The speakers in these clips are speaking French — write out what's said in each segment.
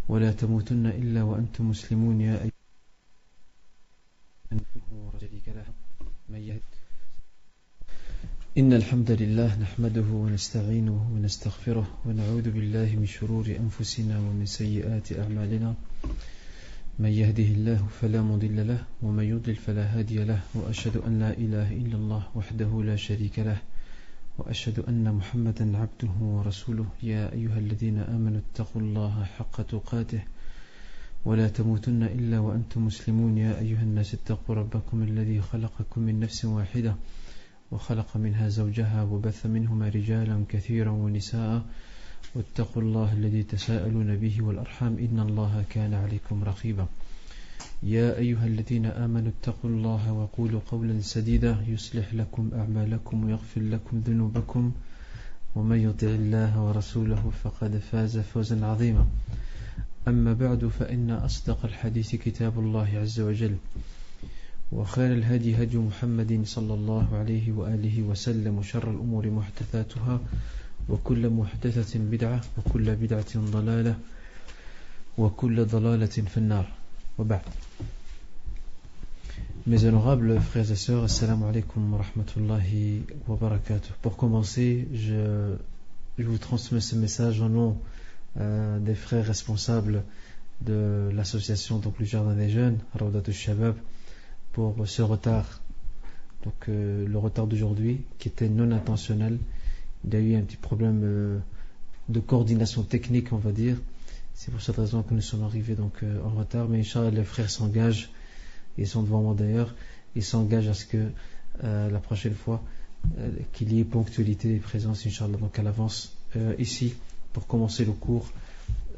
ولا تموتن إلا وأنتم مسلمون يا أيها شريك له من يهد إن الحمد لله نحمده ونستعينه ونستغفره ونعوذ بالله من شرور أنفسنا ومن سيئات أعمالنا من يهده الله فلا مضل له ومن يضلل فلا هادي له وأشهد أن لا إله إلا الله وحده لا شريك له وأشهد أن محمدا عبده ورسوله يا أيها الذين آمنوا اتقوا الله حق تقاته ولا تموتن إلا وأنتم مسلمون يا أيها الناس اتقوا ربكم الذي خلقكم من نفس واحدة وخلق منها زوجها وبث منهما رجالا كثيرا ونساء واتقوا الله الذي تساءلون به والأرحام إن الله كان عليكم رقيبا يا أيها الذين آمنوا اتقوا الله وقولوا قولا سديدا يصلح لكم أعمالكم ويغفر لكم ذنوبكم ومن يطع الله ورسوله فقد فاز فوزا عظيما أما بعد فإن أصدق الحديث كتاب الله عز وجل وخير الهدي هدي محمد صلى الله عليه وآله وسلم وشر الأمور محدثاتها وكل محدثة بدعة وكل بدعة ضلالة وكل ضلالة في النار وبعد. Mes honorables frères et sœurs, assalamu alaikum wa rahmatullahi wa barakatuh. Pour commencer, je vous transmets ce message au nom des frères responsables de l'association donc le Jardin des Jeunes, Rawdatul Shabab, pour ce retard. Donc le retard d'aujourd'hui qui était non intentionnel. Il y a eu un petit problème de coordination technique, on va dire. C'est pour cette raison que nous sommes arrivés donc en retard. Mais Inch'Allah, les frères s'engagent, ils sont devant moi d'ailleurs, ils s'engagent à ce que la prochaine fois qu'il y ait ponctualité et présence, Inch'Allah, donc à l'avance ici pour commencer le cours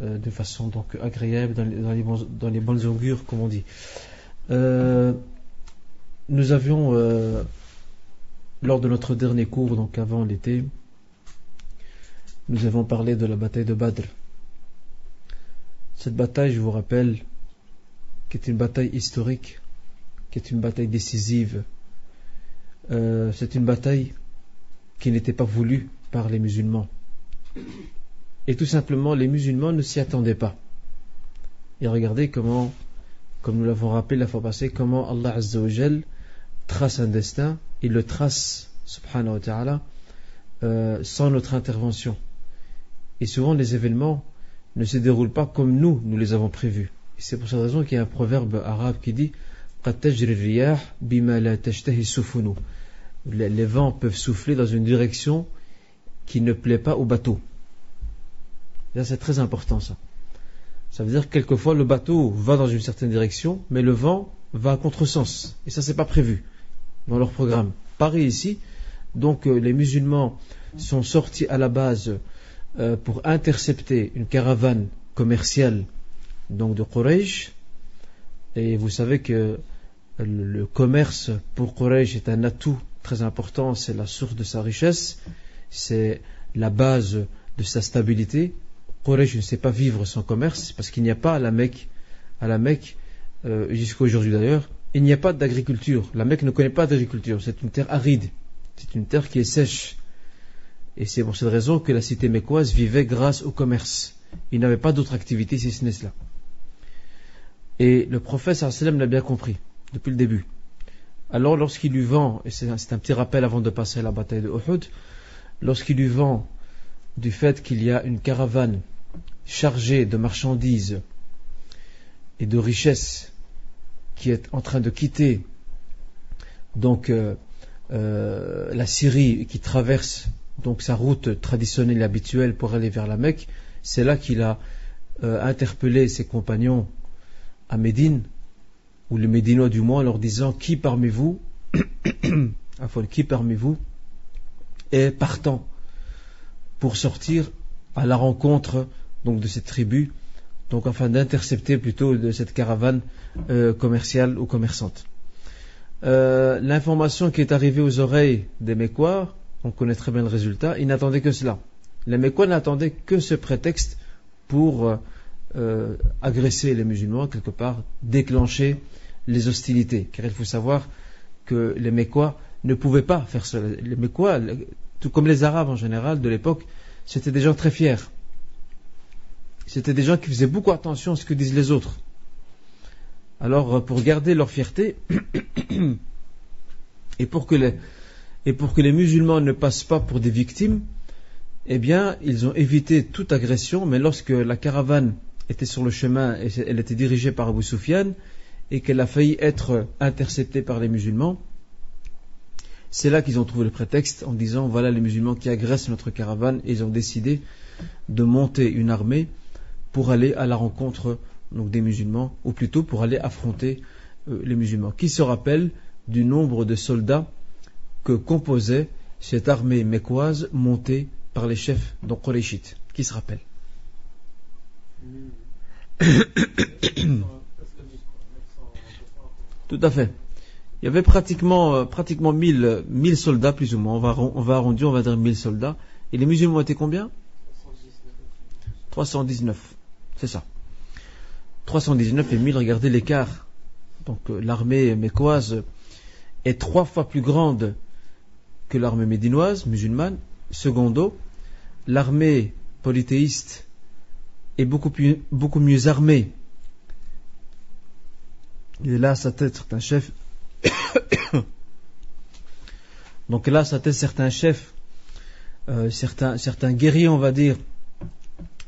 de façon donc agréable, dans les bonnes augures, comme on dit. Nous avions lors de notre dernier cours, donc avant l'été, nous avons parlé de la bataille de Badr. Cette bataille, je vous rappelle, qui est une bataille historique, qui est une bataille décisive. C'est une bataille qui n'était pas voulue par les musulmans. Et tout simplement, les musulmans ne s'y attendaient pas. Et regardez comment, comme nous l'avons rappelé la fois passée, comment Allah Azza wa Jal trace un destin, il le trace, subhanahu wa ta'ala, sans notre intervention. Et souvent, les événements ne se déroulent pas comme nous les avons prévus. Et c'est pour cette raison qu'il y a un proverbe arabe qui dit les vents peuvent souffler dans une direction qui ne plaît pas au bateau. Et là, c'est très important ça. Ça veut dire que quelquefois le bateau va dans une certaine direction, mais le vent va à contresens. Et ça, c'est pas prévu dans leur programme. Pareil ici, donc les musulmans sont sortis à la base pour intercepter une caravane commerciale donc de Quraysh. Et vous savez que le commerce pour Quraysh est un atout très important, c'est la source de sa richesse, c'est la base de sa stabilité. Quraysh ne sait pas vivre sans commerce parce qu'il n'y a pas à la Mecque, jusqu'à aujourd'hui d'ailleurs, il n'y a pas d'agriculture. La Mecque ne connaît pas d'agriculture, c'est une terre aride, c'est une terre qui est sèche. Et c'est pour cette raison que la cité mécoise vivait grâce au commerce. Il n'avait pas d'autre activité si ce n'est cela. Et le prophète sallallahu alayhi wa sallam l'a bien compris depuis le début. Alors lorsqu'il lui vend, et c'est un petit rappel avant de passer à la bataille de Uhud, lorsqu'il lui vend du fait qu'il y a une caravane chargée de marchandises et de richesses qui est en train de quitter donc la Syrie, qui traverse donc sa route traditionnelle et habituelle pour aller vers la Mecque, c'est là qu'il a interpellé ses compagnons à Médine, ou les Médinois du moins, en leur disant qui parmi vous est partant pour sortir à la rencontre donc de cette tribu, donc afin d'intercepter plutôt de cette caravane commerciale ou commerçante. L'information qui est arrivée aux oreilles des Mécois, on connaît très bien le résultat, ils n'attendaient que cela. Les Mécois n'attendaient que ce prétexte pour agresser les musulmans, quelque part, déclencher les hostilités. Car il faut savoir que les Mécois ne pouvaient pas faire cela. Les Mécois, tout comme les Arabes en général de l'époque, c'était des gens très fiers. C'était des gens qui faisaient beaucoup attention à ce que disent les autres. Alors, pour garder leur fierté, et pour que les musulmans ne passent pas pour des victimes, eh bien, ils ont évité toute agression, mais lorsque la caravane était sur le chemin, et elle était dirigée par Abu Sufyan, et qu'elle a failli être interceptée par les musulmans, c'est là qu'ils ont trouvé le prétexte en disant, voilà les musulmans qui agressent notre caravane, et ils ont décidé de monter une armée pour aller à la rencontre donc, des musulmans, ou plutôt pour aller affronter les musulmans. Qui se rappelle du nombre de soldats que composait cette armée mécoise montée par les chefs de Qurayshites? Qui se rappelle? Tout à fait. Il y avait pratiquement 1000 soldats, plus ou moins. On va arrondir, on va dire 1000 soldats. Et les musulmans étaient combien? 319. C'est ça. 319 et 1000, regardez l'écart. Donc l'armée mécoise est 3 fois plus grande que l'armée médinoise, musulmane. Secondo, l'armée polythéiste est beaucoup mieux armée. Et là, sa tête, certains chefs. Donc là, sa tête, certains chefs, certains guerriers, on va dire,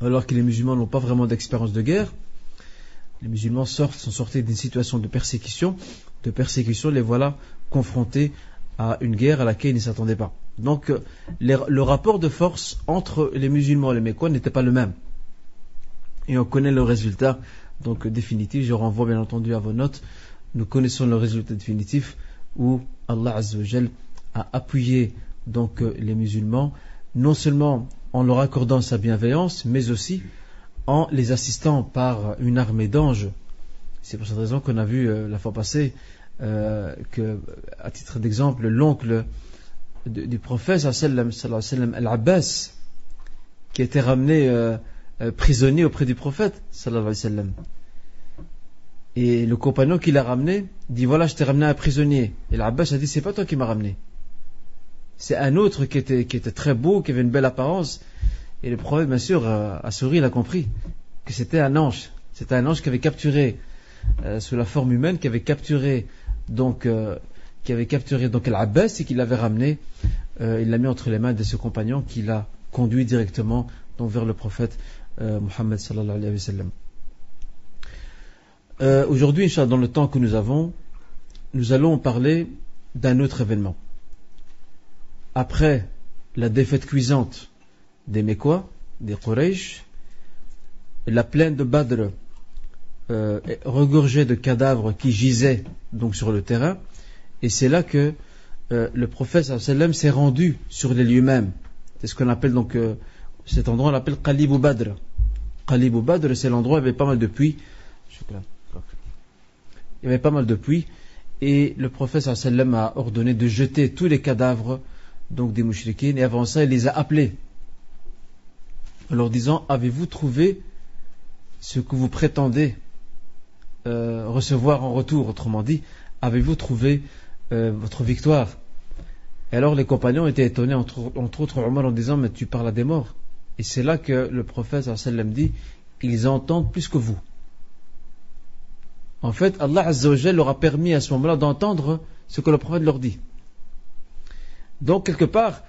alors que les musulmans n'ont pas vraiment d'expérience de guerre. Les musulmans sont sortis d'une situation de persécution, les voilà confrontés à une guerre à laquelle ils ne s'attendaient pas. Donc, le rapport de force entre les musulmans et les Mécois n'était pas le même. Et on connaît le résultat donc définitif. Je renvoie bien entendu à vos notes. Nous connaissons le résultat définitif où Allah Azza wa Jal a appuyé donc les musulmans, non seulement en leur accordant sa bienveillance, mais aussi en les assistant par une armée d'anges. C'est pour cette raison qu'on a vu la fois passée que, à titre d'exemple, l'oncle du prophète sallallahu alayhi wa sallam, Al-Abbas, qui a été ramené prisonnier auprès du prophète sallallahu alayhi wa sallam. Et le compagnon qui l'a ramené dit, voilà, je t'ai ramené un prisonnier. Et l'Abbas a dit, c'est pas toi qui m'as ramené, c'est un autre qui était très beau, qui avait une belle apparence. Et le prophète, bien sûr, a souri, il a compris que c'était un ange. C'était un ange qui avait capturé sous la forme humaine, qui avait capturé donc Al-Abbas et qui l'avait ramené. Il l'a mis entre les mains de ce compagnon qui l'a conduit directement donc vers le prophète Muhammad sallallahu alayhi wa sallam. Aujourd'hui, Inch'Allah, dans le temps que nous avons, nous allons parler d'un autre événement. Après la défaite cuisante des Mécois, des Quraysh, la plaine de Badr regorgeait de cadavres qui gisaient donc sur le terrain, et c'est là que le prophète sallallahu alayhi wa sallam s'est rendu sur les lieux mêmes. C'est ce qu'on appelle donc cet endroit, on l'appelle Qalib Badr. Qalib Badr, c'est l'endroit où il y avait pas mal de puits. Il y avait pas mal de puits, et le prophète sallallahu alayhi wa sallam a ordonné de jeter tous les cadavres donc des mouchriquines, et avant ça il les a appelés en leur disant, avez-vous trouvé ce que vous prétendez recevoir en retour? Autrement dit, avez-vous trouvé votre victoire? Et alors les compagnons étaient étonnés, entre autres Omar, en disant, mais tu parles à des morts. Et c'est là que le prophète sallallahu alayhi wa sallam dit, ils entendent plus que vous. En fait, Allah Azza wa Jalla leur a permis à ce moment-là d'entendre ce que le prophète leur dit. Donc, quelque part,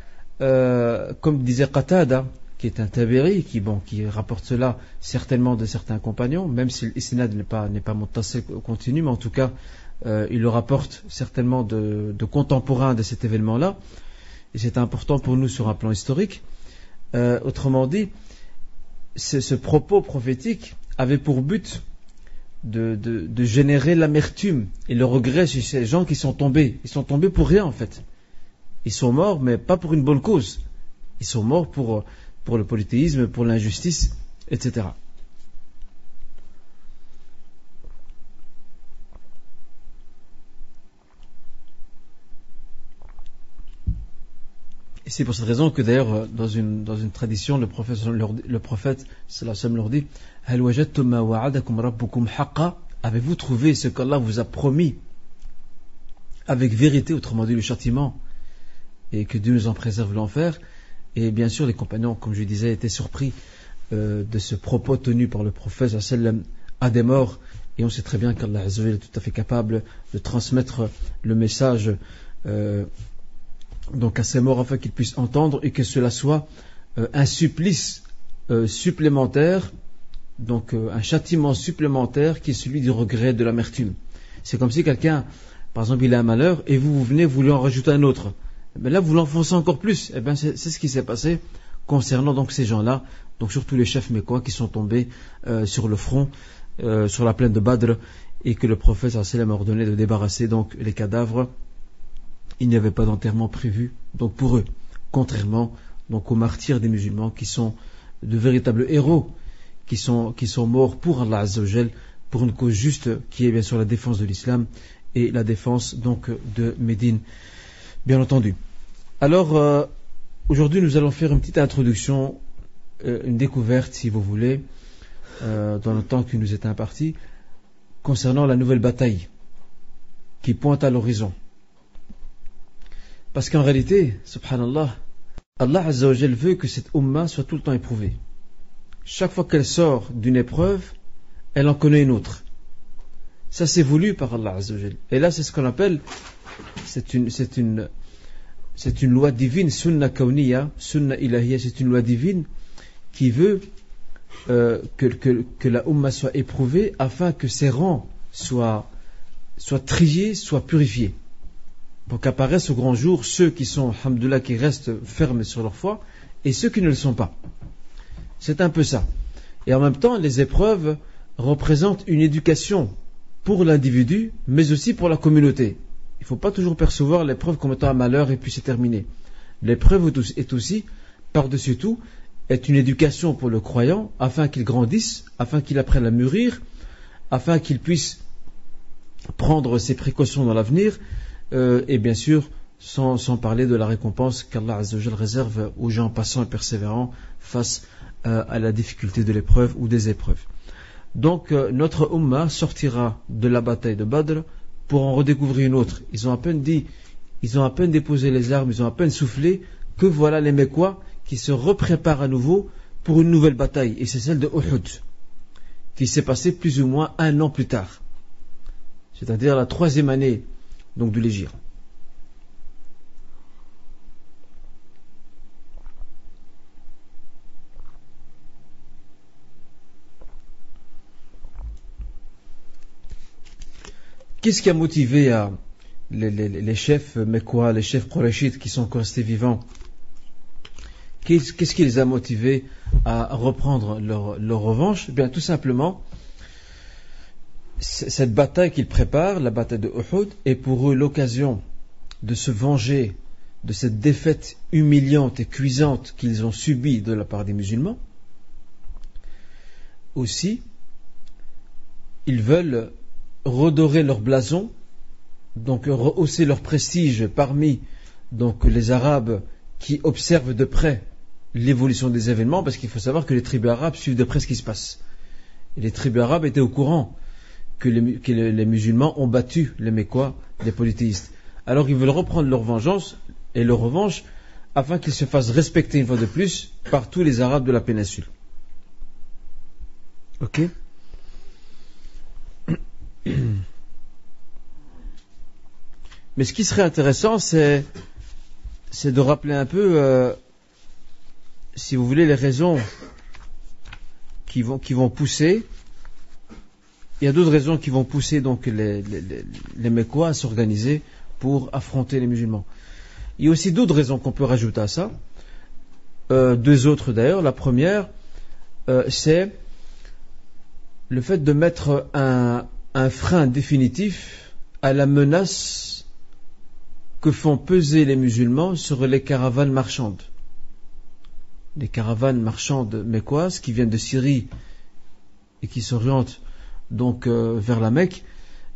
comme disait Qatada, qui est un tabiri, qui rapporte cela certainement de certains compagnons, même si l'isnad n'est pas muttasil continu, mais en tout cas, il le rapporte certainement de contemporains de cet événement-là, et c'est important pour nous sur un plan historique. Autrement dit, ce propos prophétique avait pour but de générer l'amertume et le regret chez ces gens qui sont tombés. Ils sont tombés pour rien en fait. Ils sont morts, mais pas pour une bonne cause. Ils sont morts pour le polythéisme, pour l'injustice, etc. Et c'est pour cette raison que d'ailleurs dans une tradition le prophète sallallahu alayhi wa sallam leur dit, Hal wajadtum ma wa'adakum rabbukum haqqa, avez-vous trouvé ce qu'Allah vous a promis avec vérité, autrement dit le châtiment, et que Dieu nous en préserve l'enfer? Et bien sûr les compagnons, comme je disais, étaient surpris de ce propos tenu par le prophète sallallahu alayhi wa sallam à des morts, et on sait très bien qu'Allah Azza wa Jalla est tout à fait capable de transmettre le message donc à ces morts afin qu'ils puissent entendre, et que cela soit un supplice supplémentaire, donc un châtiment supplémentaire qui est celui du regret, de l'amertume. C'est comme si quelqu'un, par exemple, il a un malheur et vous venez, vous lui en rajoutez un autre. Mais là, vous l'enfoncez encore plus. Eh bien, c'est ce qui s'est passé concernant donc ces gens-là, donc surtout les chefs mécois qui sont tombés sur le front, sur la plaine de Badr, et que le prophète sallallahu alayhi wa sallam a ordonné de débarrasser donc les cadavres. Il n'y avait pas d'enterrement prévu donc pour eux, contrairement donc aux martyrs des musulmans qui sont de véritables héros, qui sont morts pour Allah Azza wa Jal, pour une cause juste qui est bien sûr la défense de l'islam et la défense donc de Médine, bien entendu. Alors aujourd'hui nous allons faire une petite introduction, une découverte si vous voulez, dans le temps qui nous est imparti, concernant la nouvelle bataille qui pointe à l'horizon. Parce qu'en réalité, subhanallah, Allah Azza wa Jal veut que cette Ummah soit tout le temps éprouvée. Chaque fois qu'elle sort d'une épreuve, elle en connaît une autre. Ça c'est voulu par Allah Azza wa Jal. Et là c'est ce qu'on appelle, c'est une loi divine, sunna kawniyya, sunna ilahiyya, c'est une loi divine qui veut que la Ummah soit éprouvée afin que ses rangs soient triés, soient purifiés. Pour qu'apparaissent au grand jour ceux qui sont, alhamdoulilah, qui restent fermes sur leur foi, et ceux qui ne le sont pas. C'est un peu ça. Et en même temps, les épreuves représentent une éducation pour l'individu, mais aussi pour la communauté. Il ne faut pas toujours percevoir l'épreuve comme étant un malheur et puis c'est terminé. L'épreuve est aussi, par-dessus tout, est une éducation pour le croyant, afin qu'il grandisse, afin qu'il apprenne à mûrir, afin qu'il puisse prendre ses précautions dans l'avenir, et bien sûr, sans parler de la récompense qu'Allah Azza wa Jal réserve aux gens passants et persévérants face à la difficulté de l'épreuve ou des épreuves. Donc notre Ummah sortira de la bataille de Badr pour en redécouvrir une autre. Ils ont à peine déposé les armes, ils ont à peine soufflé, que voilà les Mécois qui se repréparent à nouveau pour une nouvelle bataille, et c'est celle de Uhud, qui s'est passée plus ou moins 1 an plus tard, c'est-à-dire la 3e année donc de l'Hégire. Qu'est-ce qui a motivé les chefs mécois, les chefs qurayshites qui sont encore restés vivants? Qu'est-ce qui les a motivés à reprendre leur revanche? Eh bien, tout simplement, cette bataille qu'ils préparent, la bataille de Uhud, est pour eux l'occasion de se venger de cette défaite humiliante et cuisante qu'ils ont subie de la part des musulmans. Aussi, ils veulent redorer leur blason, donc rehausser leur prestige parmi donc les Arabes qui observent de près l'évolution des événements, parce qu'il faut savoir que les tribus arabes suivent de près ce qui se passe. Et les tribus arabes étaient au courant que les musulmans ont battu les Mécois, les polythéistes. Alors ils veulent reprendre leur vengeance et leur revanche afin qu'ils se fassent respecter une fois de plus par tous les Arabes de la péninsule. Ok? Mais ce qui serait intéressant, c'est de rappeler un peu, si vous voulez, les raisons qui vont pousser. Il y a d'autres raisons qui vont pousser donc les Mécois à s'organiser pour affronter les musulmans. Il y a aussi d'autres raisons qu'on peut rajouter à ça. 2 autres d'ailleurs. La première, c'est le fait de mettre un frein définitif à la menace que font peser les musulmans sur les caravanes marchandes. Les caravanes marchandes mécoises qui viennent de Syrie et qui s'orientent donc vers la Mecque.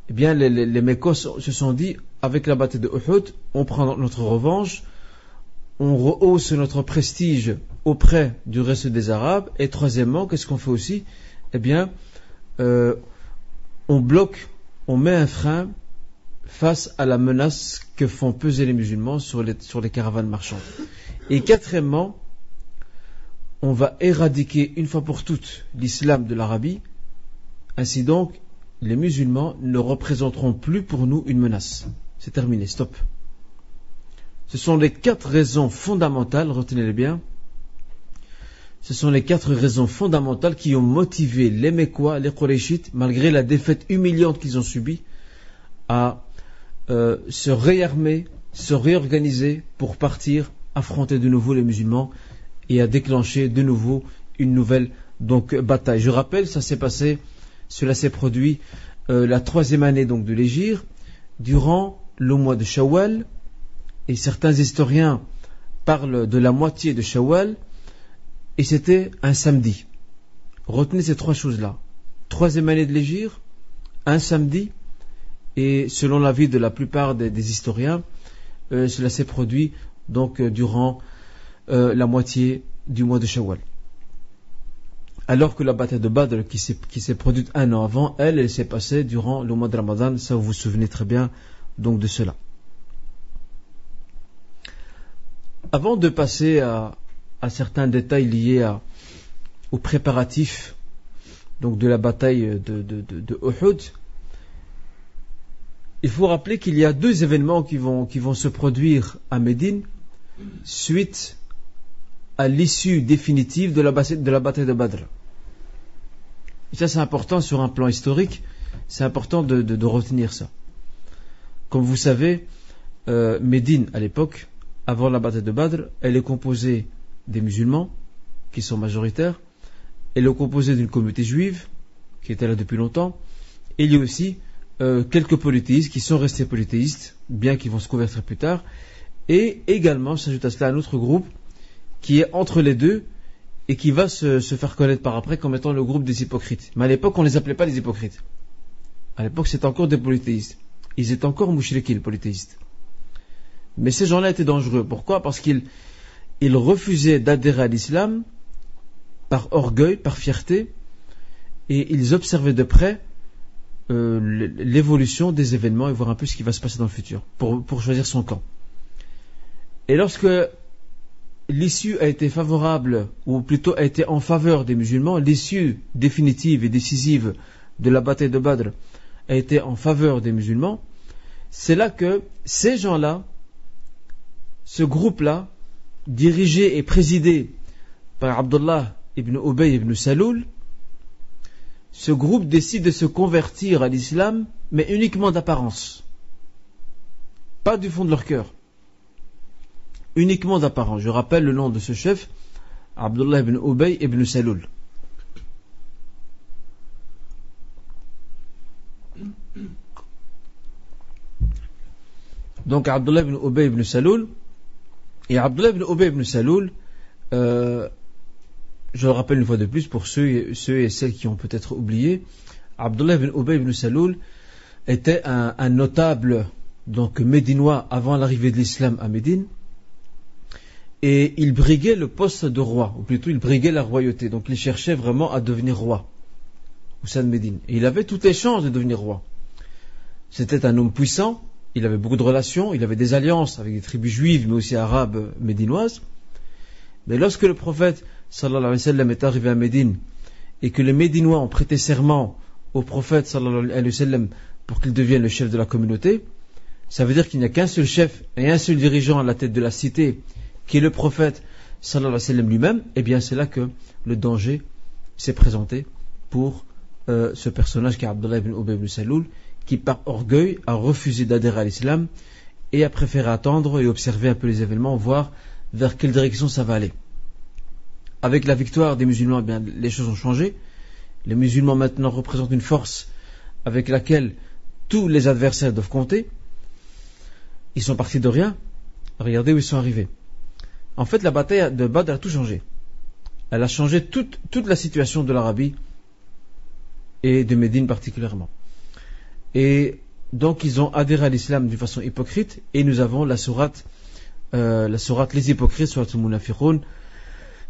Eh bien, les Mécois se sont dit, avec la bataille de Uhud, on prend notre revanche, on rehausse notre prestige auprès du reste des Arabes, et troisièmement, qu'est-ce qu'on fait aussi? Eh bien, on bloque, on met un frein face à la menace que font peser les musulmans sur les caravanes marchandes. Et quatrièmement, on va éradiquer une fois pour toutes l'islam de l'Arabie. Ainsi donc, les musulmans ne représenteront plus pour nous une menace. C'est terminé, stop. Ce sont les 4 raisons fondamentales, retenez-les bien. Ce sont les 4 raisons fondamentales qui ont motivé les Mecquois, les Qurayshites, malgré la défaite humiliante qu'ils ont subie, à se réarmer, se réorganiser pour partir affronter de nouveau les musulmans et à déclencher de nouveau une nouvelle bataille. Je rappelle, cela s'est produit la 3e année donc de l'Hégire, durant le mois de Shawwal, et certains historiens parlent de la moitié de Shawwal, et c'était un samedi. Retenez ces 3 choses-là. 3e année de l'Hégire, un samedi, et selon l'avis de la plupart des historiens, cela s'est produit donc durant la moitié du mois de Shawwal. Alors que la bataille de Badr qui s'est produite un an avant, elle s'est passée durant le mois de Ramadan, ça vous vous souvenez très bien donc de cela. Avant de passer à certains détails liés aux préparatifs donc de la bataille de Uhud, il faut rappeler qu'il y a 2 événements qui vont se produire à Médine suite à l'issue définitive de la bataille de Badr. Et ça, c'est important sur un plan historique, c'est important de retenir ça. Comme vous savez, Médine, à l'époque, avant la bataille de Badr, elle est composée des musulmans, qui sont majoritaires, elle est composée d'une communauté juive, qui était là depuis longtemps, et il y a aussi quelques polythéistes qui sont restés polythéistes, bien qu'ils vont se convertir plus tard, et également s'ajoute à cela un autre groupe qui est entre les deux et qui va se faire connaître par après comme étant le groupe des hypocrites. Mais à l'époque, on ne les appelait pas les hypocrites. À l'époque, c'était encore des polythéistes. Ils étaient encore mouchriquins, les polythéistes. Mais ces gens-là étaient dangereux. Pourquoi ? Parce qu'ils refusaient d'adhérer à l'islam par orgueil, par fierté, et ils observaient de près l'évolution des événements et voir un peu ce qui va se passer dans le futur pour choisir son camp. Et lorsque l'issue a été favorable, ou plutôt a été en faveur des musulmans, l'issue définitive et décisive de la bataille de Badr a été en faveur des musulmans, c'est là que ces gens-là, ce groupe-là, dirigé et présidé par Abdullah ibn Ubay ibn Saloul, ce groupe décide de se convertir à l'islam, mais uniquement d'apparence. Pas du fond de leur cœur. Uniquement d'apparence. Je rappelle le nom de ce chef, Abdullah ibn Ubay ibn Saloul. Donc Abdullah ibn Ubay ibn Saloul, et Abdullah ibn Ubay ibn Saloul, je le rappelle une fois de plus pour ceux et celles qui ont peut-être oublié, Abdullah ibn Ubay ibn Saloul était un notable donc médinois avant l'arrivée de l'islam à Médine, et il briguait le poste de roi, ou plutôt il briguait la royauté, donc il cherchait vraiment à devenir roi au sein de Médine, et il avait toutes les chances de devenir roi. C'était un homme puissant, il avait beaucoup de relations, il avait des alliances avec des tribus juives mais aussi arabes médinoises. Mais lorsque le prophète sallallahu alayhi wa sallam est arrivé à Médine et que les Médinois ont prêté serment au prophète sallallahu alayhi wa sallam pour qu'il devienne le chef de la communauté, ça veut dire qu'il n'y a qu'un seul chef et un seul dirigeant à la tête de la cité qui est le prophète sallallahu alayhi wa sallam lui-même. Et bien c'est là que le danger s'est présenté pour ce personnage qui est Abdullah ibn Ubay ibn Saloul, qui par orgueil a refusé d'adhérer à l'islam et a préféré attendre et observer un peu les événements, voir vers quelle direction ça va aller. Avec la victoire des musulmans, eh bien, les choses ont changé. Les musulmans maintenant représentent une force avec laquelle tous les adversaires doivent compter. Ils sont partis de rien. Regardez où ils sont arrivés. En fait, la bataille de Badr a tout changé. Elle a changé toute la situation de l'Arabie et de Médine particulièrement. Et donc ils ont adhéré à l'islam d'une façon hypocrite, et nous avons la sourate Les Hypocrites, sourate al-Munafiqun,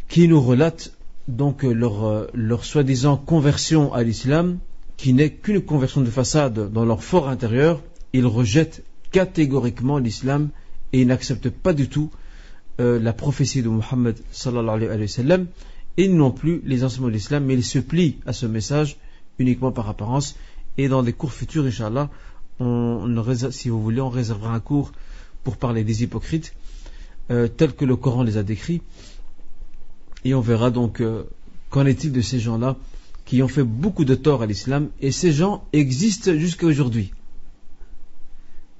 qui nous relate donc leur soi-disant conversion à l'islam, qui n'est qu'une conversion de façade dans leur fort intérieur. Ils rejettent catégoriquement l'islam et ils n'acceptent pas du tout la prophétie de Muhammad sallallahu alayhi wa sallam, et non plus les enseignements de l'islam, mais ils se plient à ce message uniquement par apparence. Et dans des cours futurs, Inch'Allah, si vous voulez, on réservera un cours pour parler des hypocrites, tels que le Coran les a décrits. Et on verra donc qu'en est-il de ces gens-là qui ont fait beaucoup de tort à l'islam. Et ces gens existent jusqu'à aujourd'hui.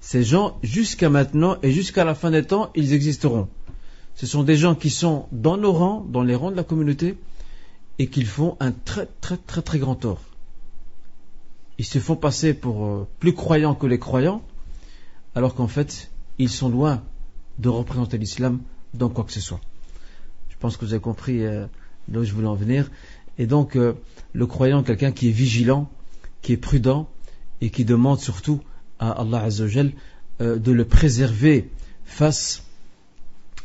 Ces gens, jusqu'à maintenant et jusqu'à la fin des temps, ils existeront. Ce sont des gens qui sont dans nos rangs, dans les rangs de la communauté, et qui font un très très très très grand tort. Ils se font passer pour plus croyants que les croyants, alors qu'en fait, ils sont loin de représenter l'islam dans quoi que ce soit. Je pense que vous avez compris là où je voulais en venir. Et donc, le croyant, quelqu'un qui est vigilant, qui est prudent, et qui demande surtout à Allah Azza wa Jal de le préserver face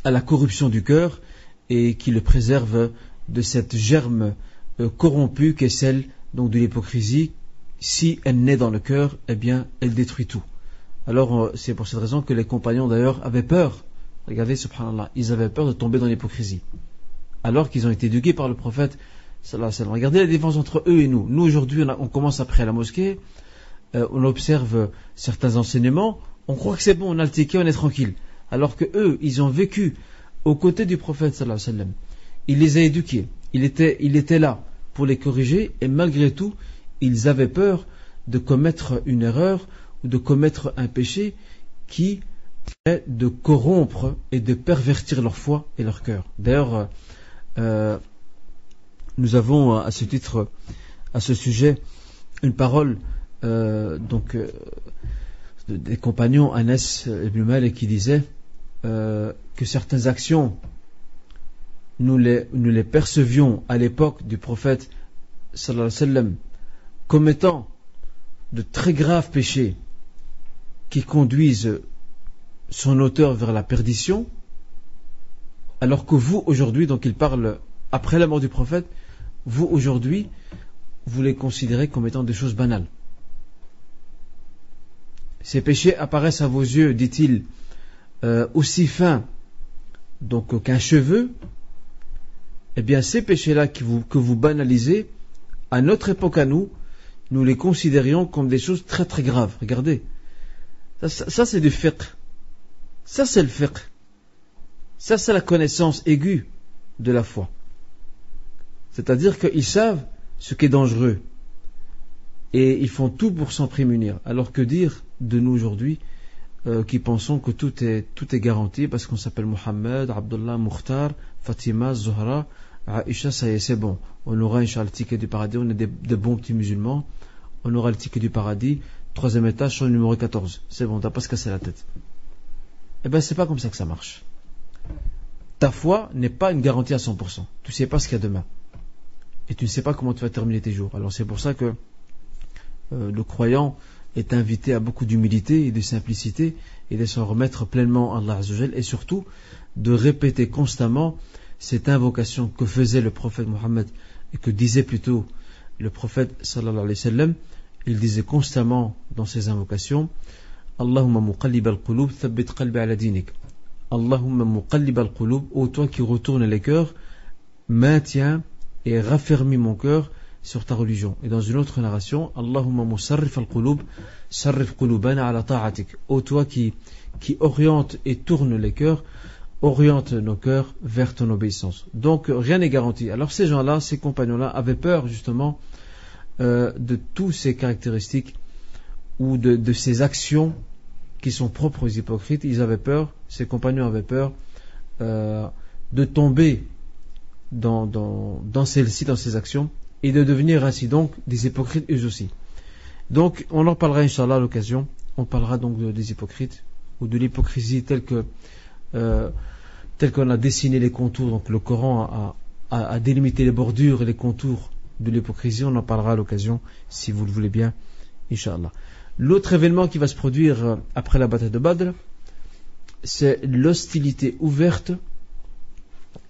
à la corruption du cœur, et qui le préserve de cette germe corrompue qui est celle donc de l'hypocrisie. Si elle naît dans le cœur, eh bien, elle détruit tout. Alors, c'est pour cette raison que les compagnons d'ailleurs avaient peur. Regardez, subhanallah, ils avaient peur de tomber dans l'hypocrisie. Alors qu'ils ont été éduqués par le prophète sallallahu alayhi wa sallam. Regardez la différence entre eux et nous. Nous, aujourd'hui, on commence après à la mosquée, on observe certains enseignements, on croit que c'est bon, on a le ticket, on est tranquille. Alors que eux, ils ont vécu aux côtés du prophète sallallahu alayhi wa sallam. Il les a éduqués, il était là pour les corriger, et malgré tout, ils avaient peur de commettre une erreur ou de commettre un péché qui est de corrompre et de pervertir leur foi et leur cœur. D'ailleurs, nous avons à ce titre, à ce sujet, une parole des compagnons Anas ibn Malik qui disait que certaines actions nous les percevions à l'époque du prophète sallallahu alayhi wa sallam comme étant de très graves péchés qui conduisent son auteur vers la perdition, alors que vous aujourd'hui, donc il parle après la mort du prophète, vous aujourd'hui, vous les considérez comme étant des choses banales. Ces péchés apparaissent à vos yeux, dit-il, aussi fins donc qu'un cheveu. Eh bien, ces péchés-là que vous banalisez, à notre époque à nous les considérions comme des choses très très graves. Regardez, ça c'est du fiqh. Ça c'est le fiqh. Ça c'est la connaissance aiguë de la foi. C'est-à-dire qu'ils savent ce qui est dangereux et ils font tout pour s'en prémunir. Alors que dire de nous aujourd'hui qui pensons que tout est garanti parce qu'on s'appelle Mohammed, Abdullah, Mukhtar, Fatima, Zohra, Aïcha, ça y est, c'est bon. On aura Inch'Allah le ticket du paradis, on est des bons petits musulmans. On aura le ticket du paradis, 3e étage, chambre numéro 14. C'est bon, t'as pas se casser la tête. Eh bien, c'est pas comme ça que ça marche. Ta foi n'est pas une garantie à 100%. Tu sais pas ce qu'il y a demain. Et tu ne sais pas comment tu vas terminer tes jours. Alors c'est pour ça que le croyant est invité à beaucoup d'humilité et de simplicité et de s'en remettre pleinement à Allah Azza wa Jal et surtout de répéter constamment cette invocation que faisait le prophète Mohammed et que disait plutôt le prophète sallallahu alayhi wa sallam. Il disait constamment dans ses invocations: Allahumma muqallib al-qulub thabbit qalbi ala dinik. Allahumma muqallib al-qulub, ô toi qui retournes les cœurs, maintiens et raffermis mon cœur sur ta religion. Et dans une autre narration, Allahumma musarrif al-qulub sarrif qulubana ala ta'atik, ô toi qui oriente et tourne les cœurs, oriente nos cœurs vers ton obéissance. Donc rien n'est garanti. Alors ces gens-là, ces compagnons-là avaient peur justement de toutes ces caractéristiques ou de ces actions qui sont propres aux hypocrites. Ils avaient peur, ces compagnons avaient peur de tomber dans celles-ci, dans ces actions, et de devenir ainsi donc des hypocrites eux aussi. Donc on en parlera Inch'Allah à l'occasion. On parlera donc des hypocrites ou de l'hypocrisie telle qu'on a dessiné les contours. Donc le Coran a délimité les bordures et les contours de l'hypocrisie. On en parlera à l'occasion si vous le voulez bien, Inch'Allah. L'autre événement qui va se produire après la bataille de Badr, c'est l'hostilité ouverte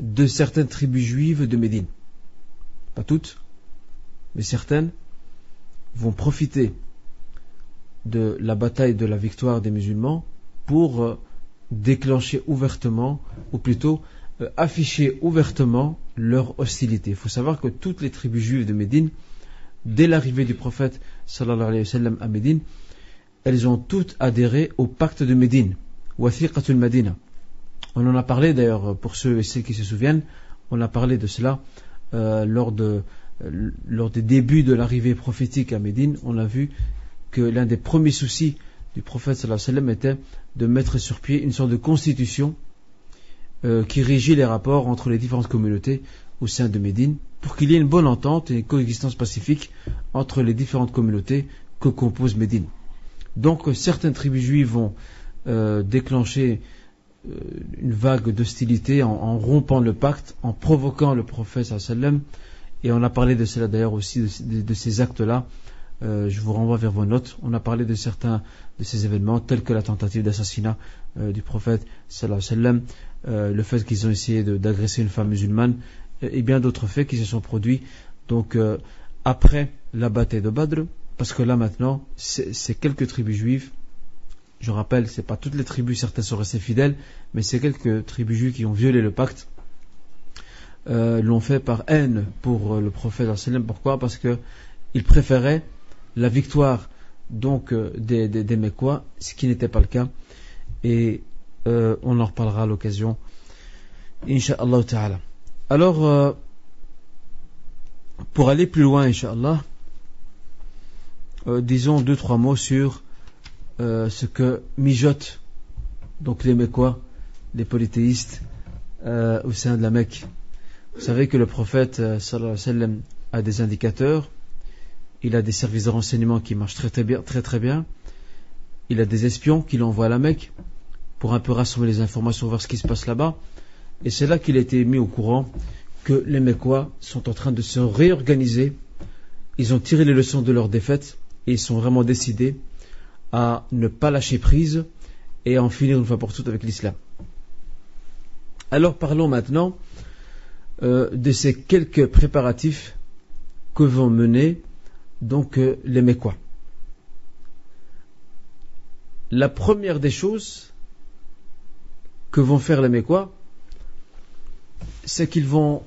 de certaines tribus juives de Médine. Pas toutes, mais certaines vont profiter de la bataille de la victoire des musulmans pour déclencher ouvertement, ou plutôt affiché ouvertement leur hostilité. Il faut savoir que toutes les tribus juives de Médine, dès l'arrivée du prophète sallallahu alayhi wa sallam à Médine, elles ont toutes adhéré au pacte de Médine, Wathiqatul Madina. On en a parlé d'ailleurs, pour ceux et celles qui se souviennent, on a parlé de cela lors des débuts de l'arrivée prophétique à Médine. On a vu que l'un des premiers soucis du prophète sallallahu alayhi wa sallam était de mettre sur pied une sorte de constitution qui régit les rapports entre les différentes communautés au sein de Médine, pour qu'il y ait une bonne entente et une coexistence pacifique entre les différentes communautés que compose Médine. Donc certaines tribus juives vont déclencher une vague d'hostilité en rompant le pacte, en provoquant le prophète sallallahu alayhi wa sallam, et on a parlé de cela d'ailleurs aussi, de ces actes-là. Je vous renvoie vers vos notes. On a parlé de certains de ces événements, tels que la tentative d'assassinat du prophète sallallahu alayhi wa sallam, le fait qu'ils ont essayé d'agresser une femme musulmane, et bien d'autres faits qui se sont produits donc après la bataille de Badr, parce que là maintenant c'est quelques tribus juives, je rappelle, c'est pas toutes les tribus, certaines sont restées fidèles, mais c'est quelques tribus juives qui ont violé le pacte, l'ont fait par haine pour le prophète sallallahu alayhi wa sallam. Pourquoi? Parce que ils préféraient la victoire donc des Mécois, ce qui n'était pas le cas, et on en reparlera à l'occasion, Inch'Allah ta'ala. Alors, pour aller plus loin, Inch'Allah, disons 2-3 mots sur ce que mijotent donc les Mécois, les polythéistes, au sein de la Mecque. Vous savez que le prophète sallallahu alayhi wa sallam a des indicateurs, il a des services de renseignement qui marchent très bien, il a des espions qu'il envoie à la Mecque pour un peu rassembler les informations, voir ce qui se passe là-bas. Et c'est là qu'il a été mis au courant que les Mécois sont en train de se réorganiser. Ils ont tiré les leçons de leur défaite et ils sont vraiment décidés à ne pas lâcher prise et à en finir une fois pour toutes avec l'islam. Alors parlons maintenant de ces quelques préparatifs que vont mener donc les Mécois. La première des choses que vont faire les Mécois, c'est qu'ils vont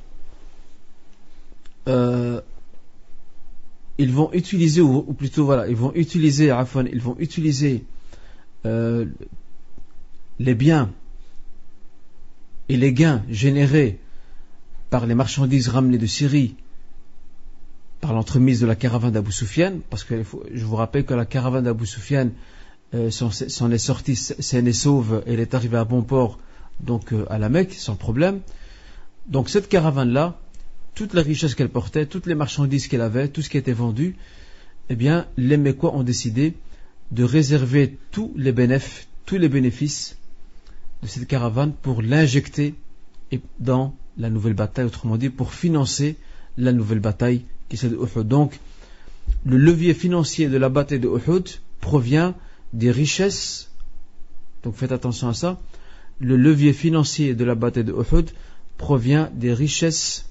utiliser, ou plutôt voilà, ils vont utiliser les biens et les gains générés par les marchandises ramenées de Syrie par l'entremise de la caravane d'Abu Sufyan, parce que je vous rappelle que la caravane d'Abu Sufyan s'en est sortie saine et sauve, et elle est arrivée à bon port donc à la Mecque sans problème. Donc cette caravane-là, toute la richesse qu'elle portait, toutes les marchandises qu'elle avait, tout ce qui était vendu, eh bien les Mécois ont décidé de réserver tous les bénéfices de cette caravane pour l'injecter dans la nouvelle bataille, autrement dit pour financer la nouvelle bataille qui c'est de Uhud. Donc le levier financier de la bataille de Uhud provient des richesses, donc faites attention à ça, le levier financier de la bataille de Uhud provient des richesses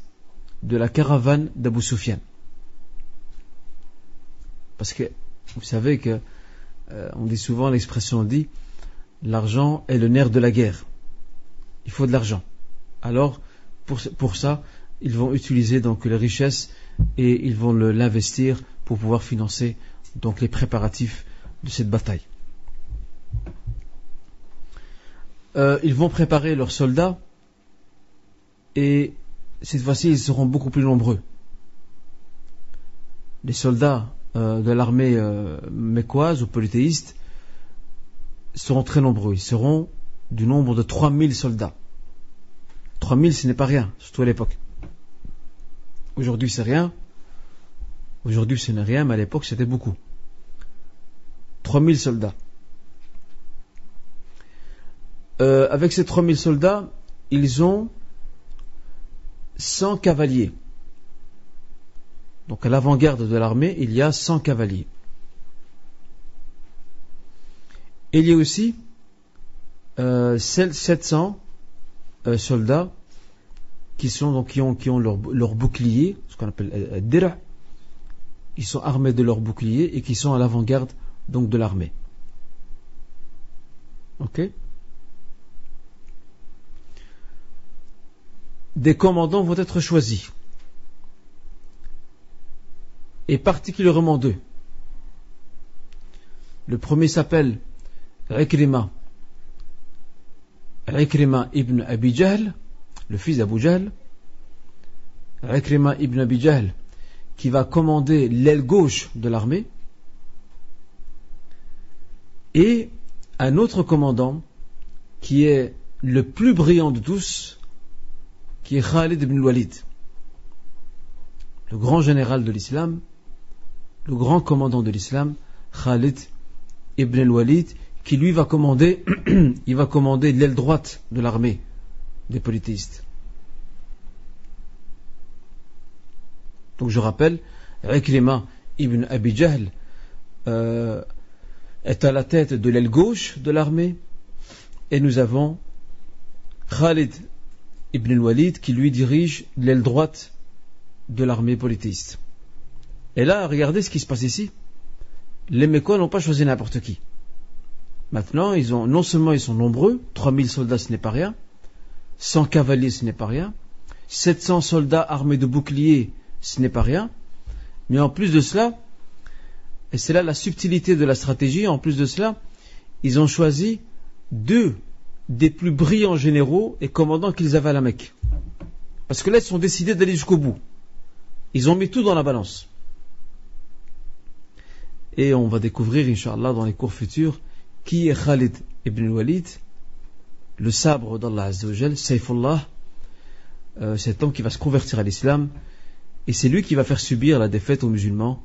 de la caravane d'Abu Sufyan. Parce que vous savez que on dit souvent, l'expression dit, l'argent est le nerf de la guerre. Il faut de l'argent. Alors pour ça, ils vont utiliser donc les richesses et ils vont l'investir pour pouvoir financer donc les préparatifs de cette bataille. Ils vont préparer leurs soldats et cette fois-ci ils seront beaucoup plus nombreux. Les soldats de l'armée mécoise ou polythéiste seront très nombreux. Ils seront du nombre de 3000 soldats. 3000 ce n'est pas rien, surtout à l'époque. Aujourd'hui c'est rien. Aujourd'hui ce n'est rien, mais à l'époque c'était beaucoup. 3000 soldats. Avec ces 3000 soldats, ils ont 100 cavaliers. Donc à l'avant-garde de l'armée, il y a 100 cavaliers. Et il y a aussi 700 soldats qui ont leur bouclier, ce qu'on appelle dira. Ils sont armés de leur bouclier et qui sont à l'avant-garde donc de l'armée. Ok? des commandants vont être choisis. Et particulièrement deux. Le premier s'appelle Ikrima ibn Abi Jahl, le fils d'Abu Jahl. Ikrima ibn Abi Jahl, qui va commander l'aile gauche de l'armée. Et un autre commandant, qui est le plus brillant de tous, qui est Khalid ibn Walid, le grand général de l'islam, le grand commandant de l'islam, Khalid ibn Walid, qui lui va commander, il va commander l'aile droite de l'armée des polythéistes. Donc je rappelle, Ikrima ibn Abi Jahl est à la tête de l'aile gauche de l'armée, et nous avons Khalid ibn Walid qui lui dirige l'aile droite de l'armée polythéiste. Et là, regardez ce qui se passe ici. Les Mécois n'ont pas choisi n'importe qui. Maintenant, non seulement ils sont nombreux, 3000 soldats ce n'est pas rien, 100 cavaliers ce n'est pas rien, 700 soldats armés de boucliers ce n'est pas rien, mais en plus de cela, et c'est là la subtilité de la stratégie, en plus de cela, ils ont choisi deux des plus brillants généraux et commandants qu'ils avaient à la Mecque. Parce que là, ils sont décidés d'aller jusqu'au bout. Ils ont mis tout dans la balance. Et on va découvrir, Inch'Allah, dans les cours futurs, qui est Khalid ibn Walid, le sabre d'Allah Azza wa Jal, Sayfullah, cet homme qui va se convertir à l'islam, et c'est lui qui va faire subir la défaite aux musulmans,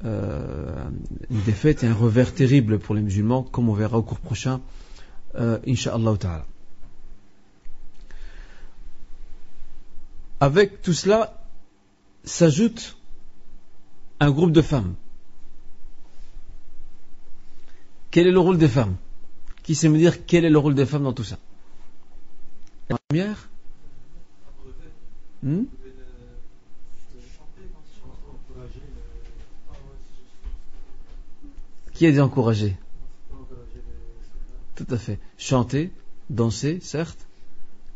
une défaite et un revers terrible pour les musulmans, comme on verra au cours prochain, Inch'Allah ta'ala. Avec tout cela, s'ajoute un groupe de femmes. Quel est le rôle des femmes? Qui sait me dire quel est le rôle des femmes dans tout ça? La première, qui a dit encourager? Tout à fait. Chanter, danser, certes.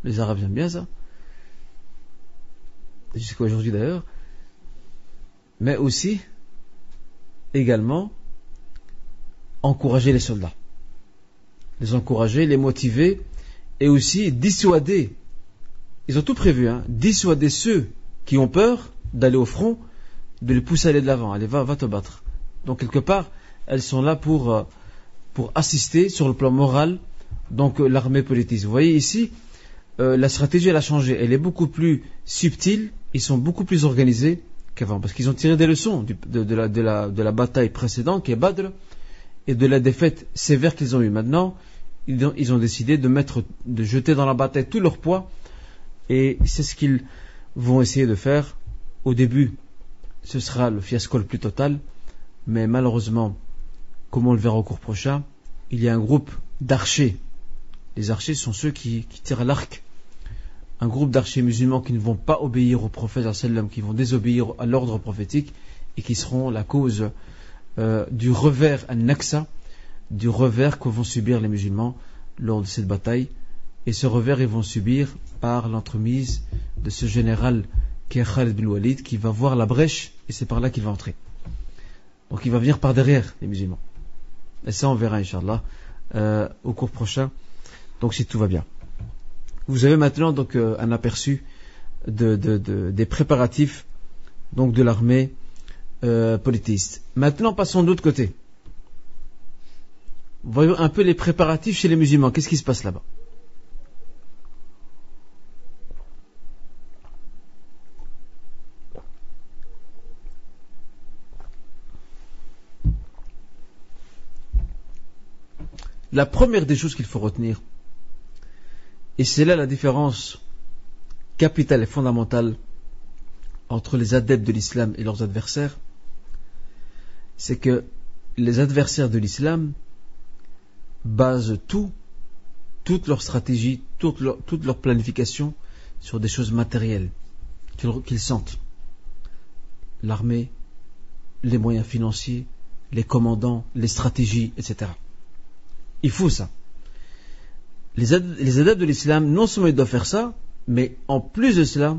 Les Arabes aiment bien ça. Jusqu'à aujourd'hui d'ailleurs. Mais aussi, également, encourager les soldats. Les encourager, les motiver, et aussi dissuader. Ils ont tout prévu, dissuader ceux qui ont peur d'aller au front, de les pousser à aller de l'avant. Allez, va te battre. Donc quelque part, elles sont là pour assister sur le plan moral, donc l'armée polythéiste. Vous voyez ici, la stratégie elle a changé. Elle est beaucoup plus subtile. Ils sont beaucoup plus organisés qu'avant, parce qu'ils ont tiré des leçons de la bataille précédente, qui est Badr, et de la défaite sévère qu'ils ont eue. Maintenant, ils ont décidé de jeter dans la bataille tout leur poids, et c'est ce qu'ils vont essayer de faire. Au début, ce sera le fiasco le plus total, mais malheureusement, comme on le verra au cours prochain, il y a un groupe d'archers. Les archers sont ceux qui tirent à l'arc. Un groupe d'archers musulmans qui ne vont pas obéir au prophète, qui vont désobéir à l'ordre prophétique, et qui seront la cause du revers al-Naqsa, du revers que vont subir les musulmans lors de cette bataille. Et ce revers, ils vont subir par l'entremise de ce général qui est Khalid ibn Walid, qui va voir la brèche, et c'est par là qu'il va entrer. Donc il va venir par derrière les musulmans. Et ça on verra Inch'Allah au cours prochain, donc si tout va bien. Vous avez maintenant donc un aperçu des préparatifs donc de l'armée polythéiste. Maintenant passons de l'autre côté. Voyons un peu les préparatifs chez les musulmans. Qu'est-ce qui se passe là-bas? La première des choses qu'il faut retenir, et c'est là la différence capitale et fondamentale entre les adeptes de l'islam et leurs adversaires, c'est que les adversaires de l'islam basent toute leur stratégie, toute leur planification sur des choses matérielles qu'ils sentent. L'armée, les moyens financiers, les commandants, les stratégies, etc. Il faut ça. Les adeptes de l'islam, non seulement ils doivent faire ça, Mais en plus de cela,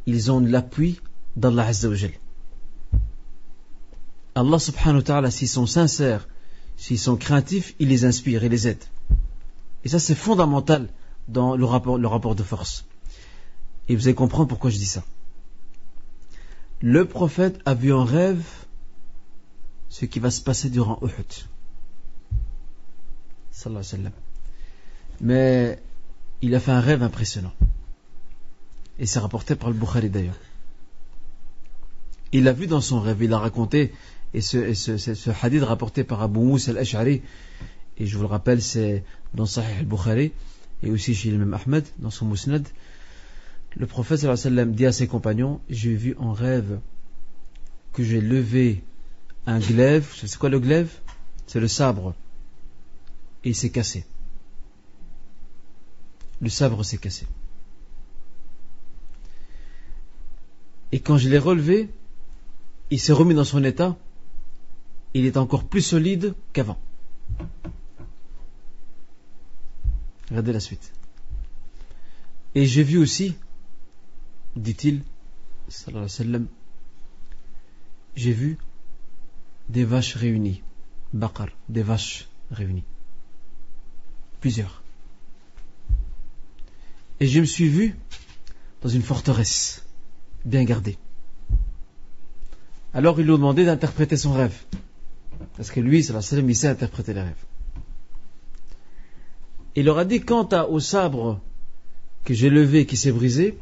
ils ont de l'appui d'Allah Azza wa Jal. Allah subhanahu wa ta'ala, s'ils sont sincères, s'ils sont craintifs, il les inspire et les aide. Et ça, c'est fondamental dans le rapport de force. Et vous allez comprendre pourquoi je dis ça. Le prophète a vu en rêve ce qui va se passer durant Uhud. Sallallahu alayhi wa sallam. Mais il a fait un rêve impressionnant. Et c'est rapporté par le Bukhari d'ailleurs. Il a vu dans son rêve, il a raconté, et ce hadith rapporté par Abu Moussa al-Ash'ari, et je vous le rappelle, c'est dans Sahih al-Bukhari, et aussi chez l'imam Ahmed, dans son Musnad. Le prophète sallallahu alayhi wa sallam dit à ses compagnons, j'ai vu en rêve que j'ai levé un glaive. C'est quoi le glaive? C'est le sabre. Et il s'est cassé. Le sabre s'est cassé. Et quand je l'ai relevé, il s'est remis dans son état. Il est encore plus solide qu'avant. Regardez la suite. Et j'ai vu aussi, dit-il, sallallahu alayhi wa sallam, j'ai vu des vaches réunies, baqar, des vaches réunies, plusieurs. Et je me suis vu dans une forteresse, bien gardée. Alors ils lui ont demandé d'interpréter son rêve, parce que lui, sallallahu alayhi wa sallam, il sait interpréter les rêves. Il leur a dit, quant au sabre que j'ai levé et qui s'est brisé,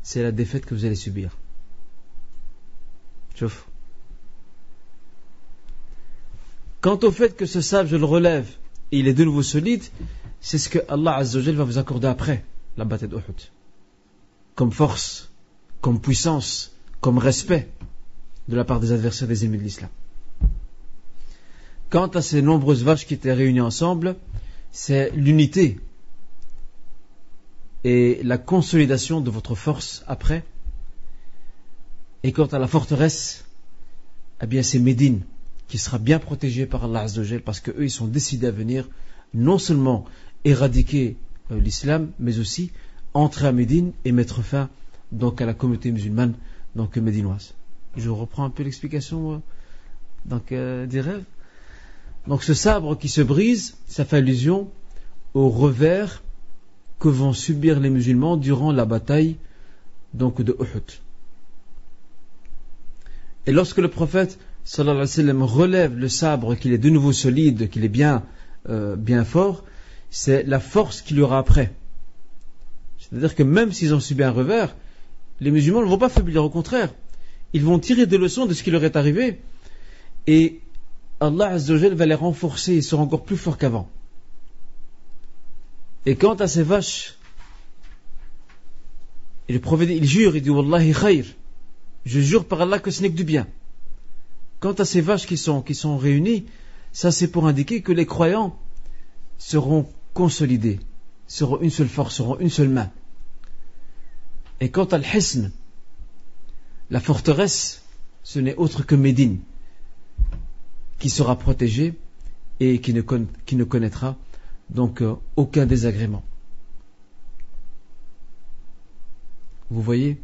c'est la défaite que vous allez subir. Chauffe. Quant au fait que ce sabre, je le relève et il est de nouveau solide, c'est ce que Allah Azza wa Jal va vous accorder après la bataille d'Uhud. Comme force, comme puissance, comme respect de la part des adversaires des ennemis de l'islam. Quant à ces nombreuses vaches qui étaient réunies ensemble, c'est l'unité et la consolidation de votre force après. Et quant à la forteresse, eh bien c'est Médine qui sera bien protégée par Allah Azza wa Jal, parce qu'eux ils sont décidés à venir non seulement éradiquer l'islam, mais aussi entrer à Médine et mettre fin donc à la communauté musulmane donc médinoise. Je reprends un peu l'explication des rêves. Donc ce sabre qui se brise, ça fait allusion au revers que vont subir les musulmans durant la bataille donc de Uhud. Et lorsque le prophète sallallahu alayhi wa sallam relève le sabre, qu'il est de nouveau solide, qu'il est bien fort, c'est la force qu'il y aura après. C'est-à-dire que même s'ils ont subi un revers, les musulmans ne vont pas faiblir, au contraire. Ils vont tirer des leçons de ce qui leur est arrivé, et Allah Azza wa Jal va les renforcer, ils seront encore plus forts qu'avant. Et quant à ces vaches, et le prophète il jure, il dit Wallahi khayr, je jure par Allah que ce n'est que du bien. Quant à ces vaches qui sont réunies, ça c'est pour indiquer que les croyants seront consolidés, seront une seule force, seront une seule main. Et quant à l'hisn, la forteresse, ce n'est autre que Médine, qui sera protégée et qui ne connaîtra donc aucun désagrément. Vous voyez,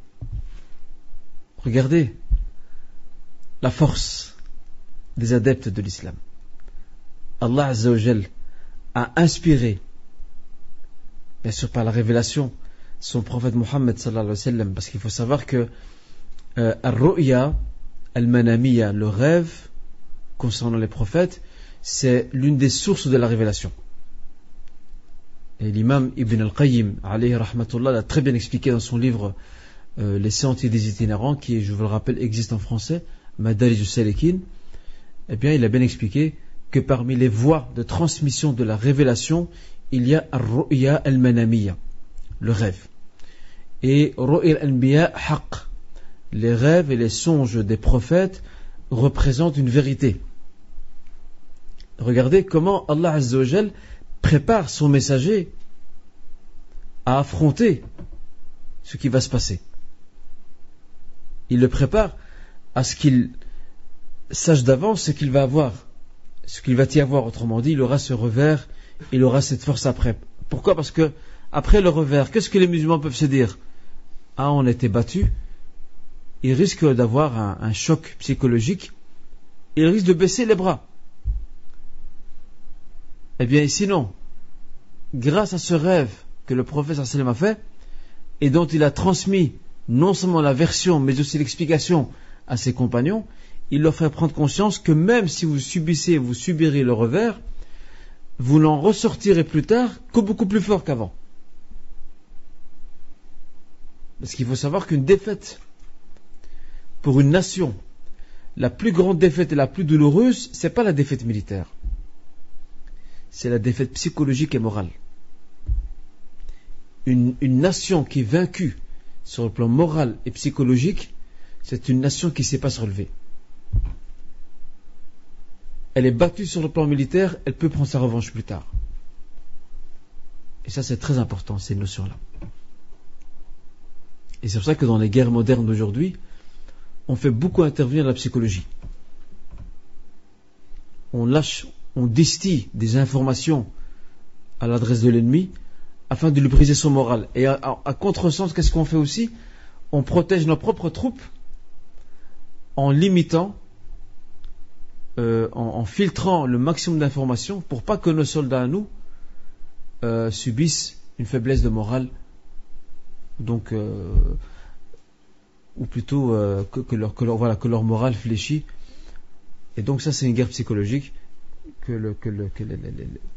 regardez la force des adeptes de l'islam. Allah Azza wa Jal a inspiré, bien sûr par la révélation, son prophète Muhammad sallallahu alayhi wa sallam, parce qu'il faut savoir que al-ru'ya al-manamiya, le rêve concernant les prophètes, c'est l'une des sources de la révélation. Et l'imam Ibn al-Qayyim alayhi rahmatullah l'a très bien expliqué dans son livre Les sentiers des itinérants, qui, je vous le rappelle, existe en français, Madarij as-Salikin. Eh bien, il a bien expliqué que parmi les voies de transmission de la révélation, il y a al-ru'ya al-manamiya, le rêve. Et ru'ya al-anbiya haqq, les rêves et les songes des prophètes représentent une vérité. Regardez comment Allah Azza wa Jal prépare son messager à affronter ce qui va se passer. Il le prépare à ce qu'il sache d'avance ce qu'il va avoir, ce qu'il va y avoir. Autrement dit, il aura ce revers, il aura cette force après. Pourquoi ? Parce que après le revers, qu'est-ce que les musulmans peuvent se dire? Ah, on a été battus. Ils risquent d'avoir un choc psychologique. Ils risquent de baisser les bras. Eh bien, sinon, grâce à ce rêve que le prophète sallallahu alayhi wa sallam a fait, et dont il a transmis non seulement la version, mais aussi l'explication à ses compagnons, il leur fait prendre conscience que même si vous subirez le revers, vous n'en ressortirez plus tard que beaucoup plus fort qu'avant. Parce qu'il faut savoir qu'une défaite pour une nation, la plus grande défaite et la plus douloureuse, c'est pas la défaite militaire. C'est la défaite psychologique et morale. Une nation qui est vaincue sur le plan moral et psychologique, c'est une nation qui ne sait pas se relever. Elle est battue sur le plan militaire, elle peut prendre sa revanche plus tard. Et ça, c'est très important, ces notions-là. Et c'est pour ça que dans les guerres modernes d'aujourd'hui, on fait beaucoup intervenir la psychologie. On distille des informations à l'adresse de l'ennemi afin de lui briser son moral. Et à contresens, qu'est-ce qu'on fait aussi? On protège nos propres troupes en limitant, en filtrant le maximum d'informations pour pas que nos soldats à nous subissent une faiblesse de morale, donc ou plutôt que leur morale fléchit. Et donc ça, c'est une guerre psychologique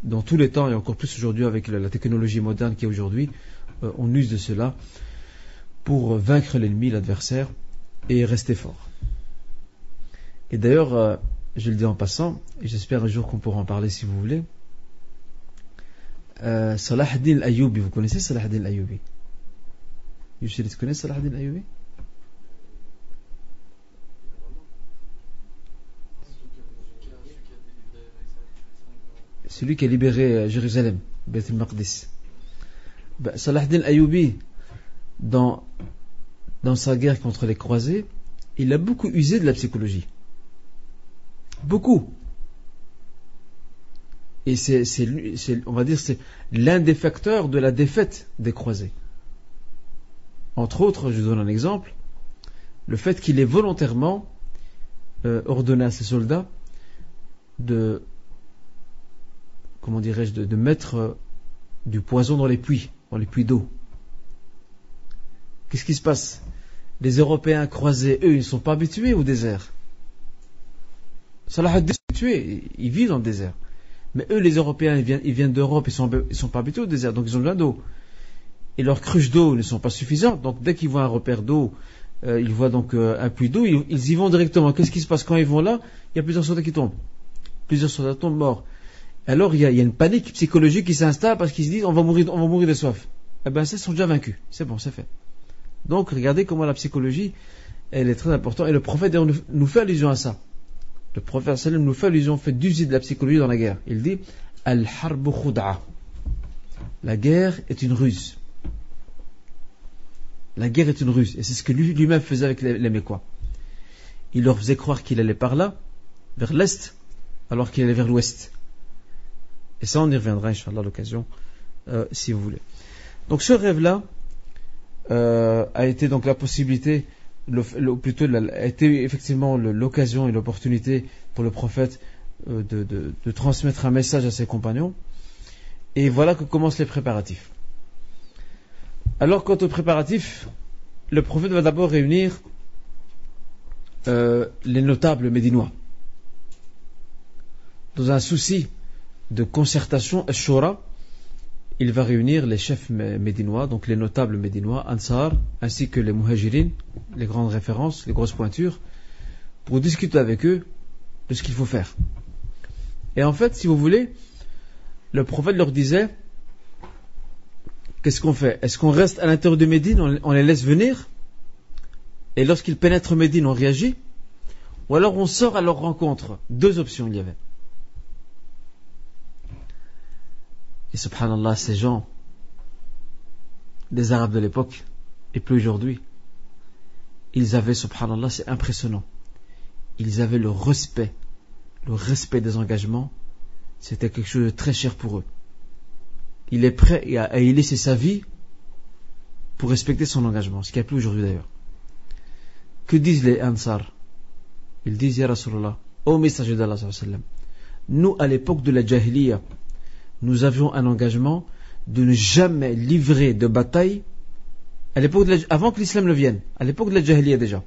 dans tous les temps, et encore plus aujourd'hui avec la technologie moderne qui est aujourd'hui, on use de cela pour vaincre l'ennemi, l'adversaire, et rester fort. Et d'ailleurs, je le dis en passant, et j'espère un jour qu'on pourra en parler si vous voulez, Salah ad-Din al-Ayyubi, vous connaissez Salah ad-Din al-Ayyubi? Tu connais Salah ad-Din al-Ayyubi? Celui qui a libéré Jérusalem, Beth al-Maqdis. Salah ad-Din al-Ayyubi, dans sa guerre contre les croisés, il a beaucoup usé de la psychologie. Beaucoup. Et on va dire, c'est l'un des facteurs de la défaite des croisés. Entre autres, je vous donne un exemple, le fait qu'il ait volontairement ordonné à ses soldats de mettre du poison dans les puits d'eau. Qu'est-ce qui se passe? Les Européens croisés, eux, ils ne sont pas habitués au désert. Salah ad-Din est habitué, ils vivent dans le désert. Mais eux, les Européens, ils viennent d'Europe, ils sont pas habitués au désert, donc ils ont besoin d'eau. Et leurs cruches d'eau ne sont pas suffisantes, donc dès qu'ils voient un repère d'eau, ils voient donc un puits d'eau, ils y vont directement. Qu'est-ce qui se passe quand ils vont là? Il y a plusieurs soldats qui tombent. Plusieurs soldats tombent morts. Alors il y a une panique psychologique qui s'installe parce qu'ils se disent on va mourir de soif. Eh bien, ça, ils sont déjà vaincus. C'est bon, c'est fait. Donc regardez comment la psychologie, elle est très importante. Et le prophète nous fait allusion à ça. Le prophète sallam nous fait allusion, fait d'user de la psychologie dans la guerre. Il dit Al-harbu khud'a. La guerre est une ruse. La guerre est une ruse. Et c'est ce que lui-même faisait avec les Mécois. Il leur faisait croire qu'il allait par là, vers l'est, alors qu'il allait vers l'ouest. Et ça, on y reviendra, Inch'Allah, à l'occasion, si vous voulez. Donc, ce rêve-là a été donc la possibilité, a été effectivement l'occasion et l'opportunité pour le prophète de transmettre un message à ses compagnons. Et voilà que commencent les préparatifs. Alors, quant aux préparatifs, le prophète va d'abord réunir les notables médinois. Dans un souci de concertation, Shura, il va réunir les chefs médinois, donc les notables médinois, Ansar, ainsi que les Muhajirin, les grandes références, les grosses pointures, pour discuter avec eux de ce qu'il faut faire. Et en fait, si vous voulez, le prophète leur disait, qu'est-ce qu'on fait? Est-ce qu'on reste à l'intérieur de Médine, on les laisse venir, et lorsqu'ils pénètrent Médine, on réagit? Ou alors on sort à leur rencontre? Deux options il y avait. Et subhanallah, ces gens, des Arabes de l'époque, et plus aujourd'hui, ils avaient, subhanallah, c'est impressionnant, ils avaient le respect des engagements, c'était quelque chose de très cher pour eux. il est prêt à y laisser sa vie pour respecter son engagement, ce qu'il n'y a plus aujourd'hui d'ailleurs. Que disent les Ansar? Ils disent, Ya Rasulallah, ô messager d'Allah, nous à l'époque de la Jahiliya, nous avions un engagement de ne jamais livrer de bataille, à l'époque avant que l'islam ne vienne, à l'époque de la Jahiliya déjà.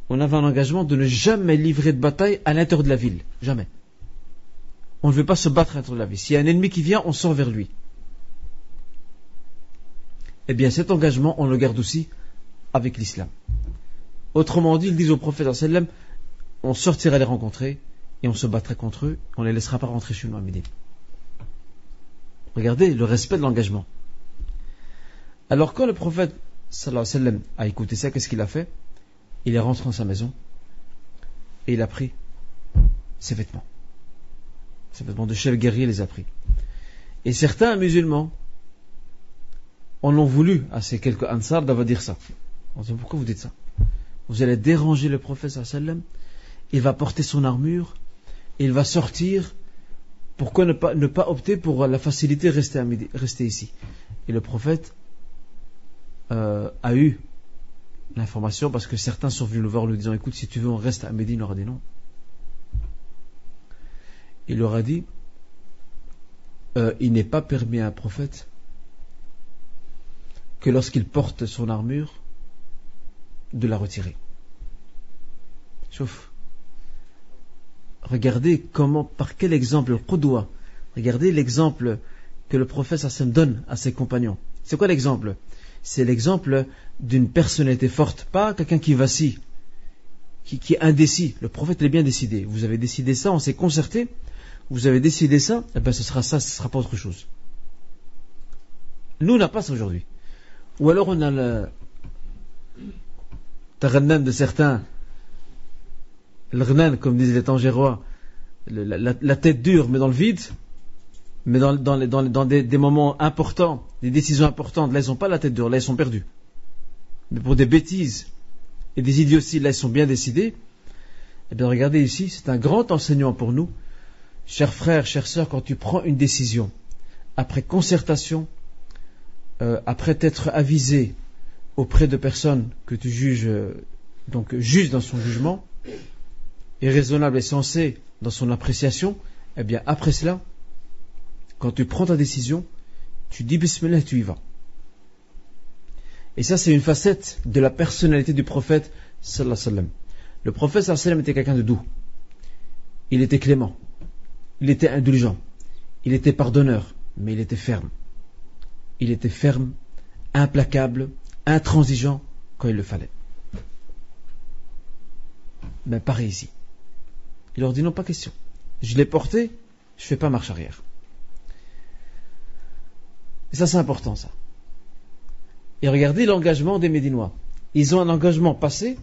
On avait un engagement de ne jamais livrer de bataille à l'intérieur de la ville. Jamais. On ne veut pas se battre à l'intérieur de la ville. S'il y a un ennemi qui vient, on sort vers lui. Eh bien, cet engagement, on le garde aussi avec l'islam. Autrement dit, ils disent au prophète sallallahu alayhi wa sallam, on sortira les rencontrer et on se battra contre eux, on ne les laissera pas rentrer chez nous à Médine. Regardez le respect de l'engagement. Alors quand le prophète sallallahu alayhi wa sallam a écouté ça, qu'est-ce qu'il a fait? Il est rentré dans sa maison et il a pris ses vêtements. Ses vêtements de chef guerrier, les a pris. Et certains musulmans en ont voulu à ces quelques ansar d'avoir dit ça. On dit, pourquoi vous dites ça? Vous allez déranger le prophète sallallahu alayhi wa sallam, il va porter son armure, et il va sortir. Pourquoi ne pas opter pour la facilité rester ici? Et le prophète a eu l'information parce que certains sont venus le voir en lui disant, écoute, si tu veux on reste à Médine. Il leur a dit non. Il leur a dit, il n'est pas permis à un prophète que lorsqu'il porte son armure de la retirer. Sauf, regardez par quel exemple, le qudwa, regardez l'exemple que le prophète sallallahu alayhi wa sallam donne à ses compagnons. C'est quoi l'exemple? C'est l'exemple d'une personnalité forte, pas quelqu'un qui vacille, qui est indécis. Le prophète est bien décidé. Vous avez décidé ça, on s'est concerté, vous avez décidé ça, et ben ce sera ça, ce sera pas autre chose. Nous, on n'a pas ça aujourd'hui. Ou alors on a le tarannam de certains, le ghnan, comme disent les Tangérois, la tête dure mais dans le vide, mais dans des moments importants, des décisions importantes, là ils n'ont pas la tête dure, là ils sont perdus. Mais pour des bêtises et des idioties, là ils sont bien décidés. Eh bien regardez ici, c'est un grand enseignement pour nous, chers frères, chères sœurs, quand tu prends une décision, après concertation, après t'être avisé auprès de personnes que tu juges, donc juge dans son jugement, et raisonnable et sensé dans son appréciation, eh bien après cela, quand tu prends ta décision, tu dis Bismillah et tu y vas. Et ça c'est une facette de la personnalité du prophète sallallahu alayhi wa sallam. Le prophète sallallahu alayhi wa sallam était quelqu'un de doux. Il était clément. Il était indulgent. Il était pardonneur. Mais il était ferme. Il était ferme, implacable, intransigeant quand il le fallait. Mais pareil ici. Il leur dit non, pas question. Je l'ai porté, je ne fais pas marche arrière. Et ça c'est important ça. Et regardez l'engagement des Médinois. Ils ont un engagement passé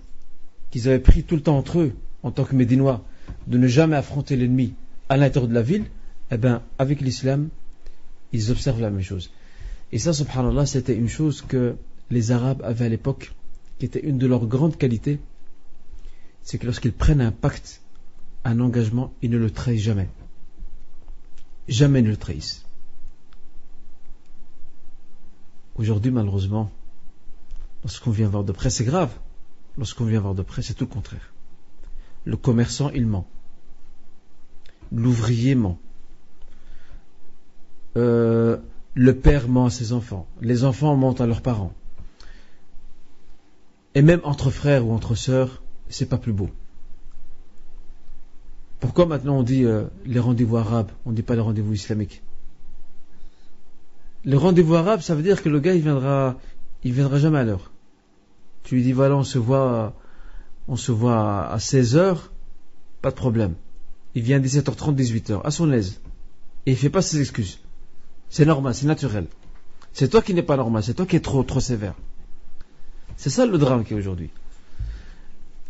qu'ils avaient pris tout le temps entre eux, en tant que Médinois, de ne jamais affronter l'ennemi à l'intérieur de la ville. Eh bien, avec l'islam, ils observent la même chose. Et ça, subhanallah, c'était une chose que les Arabes avaient à l'époque, qui était une de leurs grandes qualités, c'est que lorsqu'ils prennent un pacte, un engagement, ils ne le trahissent jamais. Jamais ils ne le trahissent. Aujourd'hui, malheureusement, lorsqu'on vient voir de près, c'est grave. Lorsqu'on vient voir de près, c'est tout le contraire. Le commerçant, il ment. L'ouvrier ment. Le père ment à ses enfants. Les enfants mentent à leurs parents. Et même entre frères ou entre sœurs, c'est pas plus beau. Pourquoi maintenant on dit les rendez-vous arabes, on ne dit pas les rendez-vous islamiques? Les rendez-vous arabes, ça veut dire que le gars il viendra jamais à l'heure. Tu lui dis voilà, on se voit à 16h, pas de problème. Il vient à 17h30, 18h, à son aise. Et il fait pas ses excuses. C'est normal, c'est naturel. C'est toi qui n'es pas normal, c'est toi qui es trop sévère. C'est ça le drame qui est aujourd'hui.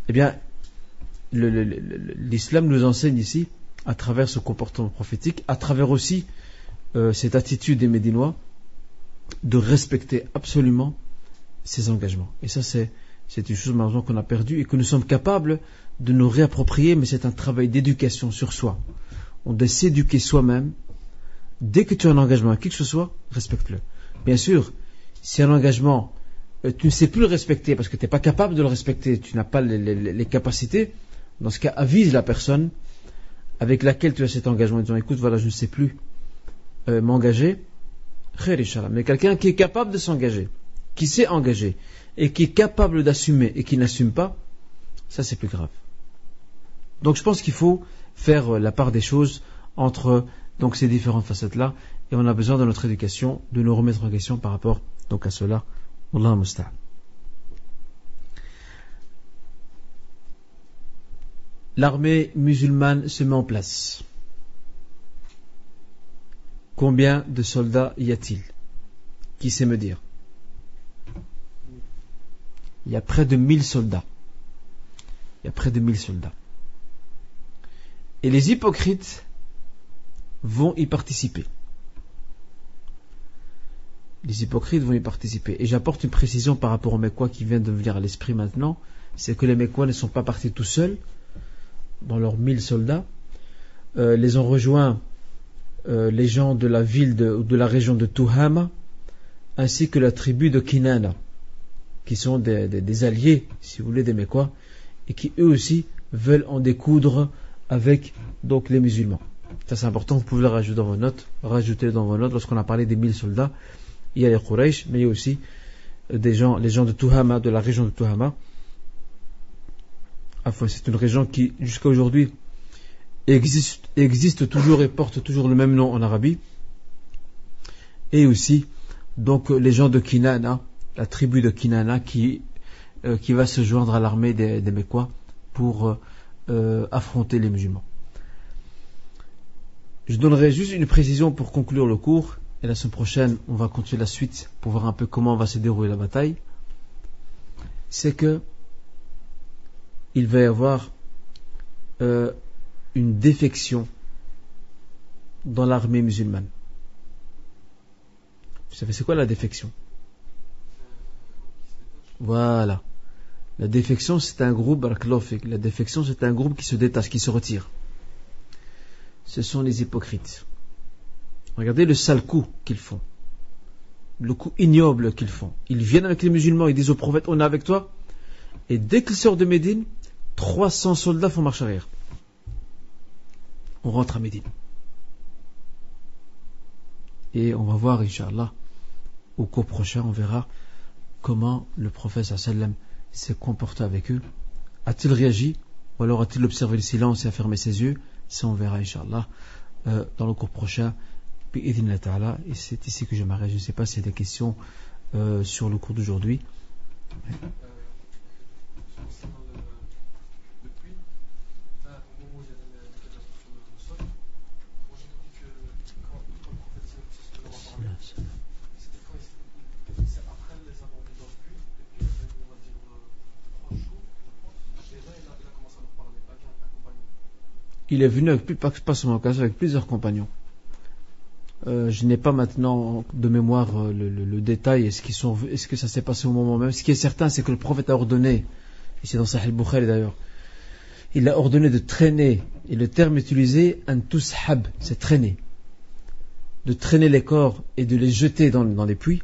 Eh bien, l'islam nous enseigne ici, à travers ce comportement prophétique, à travers aussi cette attitude des Médinois, de respecter absolument ses engagements. Et ça, c'est une chose malheureusement qu'on a perdue et que nous sommes capables de nous réapproprier, mais c'est un travail d'éducation sur soi. On doit s'éduquer soi-même dès que tu as un engagement avec qui que ce soit, respecte-le. Bien sûr, si un engagement, tu ne sais plus le respecter parce que tu n'es pas capable de le respecter, tu n'as pas les capacités, dans ce cas, avise la personne avec laquelle tu as cet engagement en disant écoute, voilà, je ne sais plus m'engager. Mais quelqu'un qui est capable de s'engager, qui sait engager et qui est capable d'assumer et qui n'assume pas, ça c'est plus grave. Donc je pense qu'il faut faire la part des choses entre donc ces différentes facettes-là, et on a besoin de notre éducation de nous remettre en question par rapport donc à cela. Wallahu musta'an. L'armée musulmane se met en place. Combien de soldats y a-t-il? Qui sait me dire? Il y a près de 1000 soldats. Il y a près de 1000 soldats. Et les hypocrites vont y participer. Les hypocrites vont y participer. Et j'apporte une précision par rapport aux Mécois qui vient de me venir à l'esprit maintenant. C'est que les Mécois ne sont pas partis tout seuls dans leurs 1000 soldats. Les ont rejoints les gens de la ville de la région de Tuhama, ainsi que la tribu de Kinana, qui sont des alliés, si vous voulez, des Mécois, et qui eux aussi veulent en découdre avec donc les musulmans. Ça c'est important, vous pouvez le rajouter dans vos notes. Lorsqu'on a parlé des 1000 soldats, il y a les Quraysh, mais il y a aussi les gens de Tuhama, de la région de Tuhama. Enfin, c'est une région qui jusqu'à aujourd'hui existe toujours et porte toujours le même nom en Arabie. Et aussi donc les gens de Kinana, la tribu de Kinana qui va se joindre à l'armée des Mécois pour affronter les musulmans. Je donnerai juste une précision pour conclure le cours, et la semaine prochaine on va continuer la suite pour voir un peu comment va se dérouler la bataille. C'est que il va y avoir une défection dans l'armée musulmane. Vous savez c'est quoi la défection? Voilà. La défection c'est un groupe, la défection c'est un groupe qui se détache, qui se retire. Ce sont les hypocrites. Regardez le sale coup qu'ils font. Le coup ignoble qu'ils font. Ils viennent avec les musulmans, ils disent au prophète on est avec toi. Et dès qu'ils sortent de Médine, 300 soldats font marche arrière. On rentre à Médine. Et on va voir, Inch'Allah, au cours prochain, on verra comment le prophète sallam s'est comporté avec eux. A-t-il réagi? Ou alors a-t-il observé le silence et a fermé ses yeux? Ça on verra, Inch'Allah, dans le cours prochain. Et c'est ici que je m'arrête. Je ne sais pas s'il y a des questions sur le cours d'aujourd'hui. Il est venu avec pas seulement avec plusieurs compagnons. Je n'ai pas maintenant de mémoire le détail. Est-ce que ça s'est passé au moment même? Ce qui est certain, c'est que le prophète a ordonné, et c'est dans Sahih al-Bukhari d'ailleurs, il a ordonné de traîner, et le terme utilisé, an tushab, c'est traîner, de traîner les corps et de les jeter dans les puits.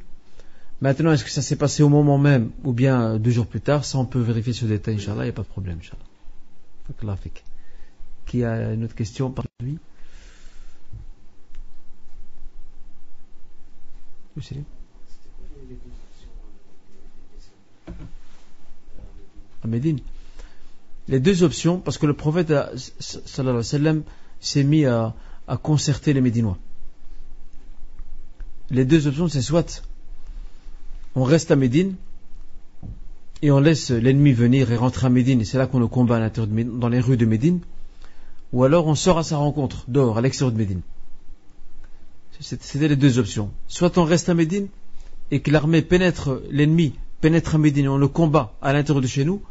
Maintenant, est-ce que ça s'est passé au moment même ou bien 2 jours plus tard? Ça on peut vérifier ce détail, Inch'Allah, il n'y a pas de problème, Inch'Allah. Qui a une autre question par lui? À Médine. Les 2 options, parce que le prophète sallallahu alayhi wa sallam s'est mis à concerter les Médinois. Les 2 options, c'est soit on reste à Médine et on laisse l'ennemi venir et rentrer à Médine, et c'est là qu'on le combat à l'intérieur de Médine, dans les rues de Médine, ou alors on sort à sa rencontre, dehors, à l'extérieur de Médine. C'était les 2 options. Soit on reste à Médine et que l'armée l'ennemi pénètre à Médine et on le combat à l'intérieur de chez nous,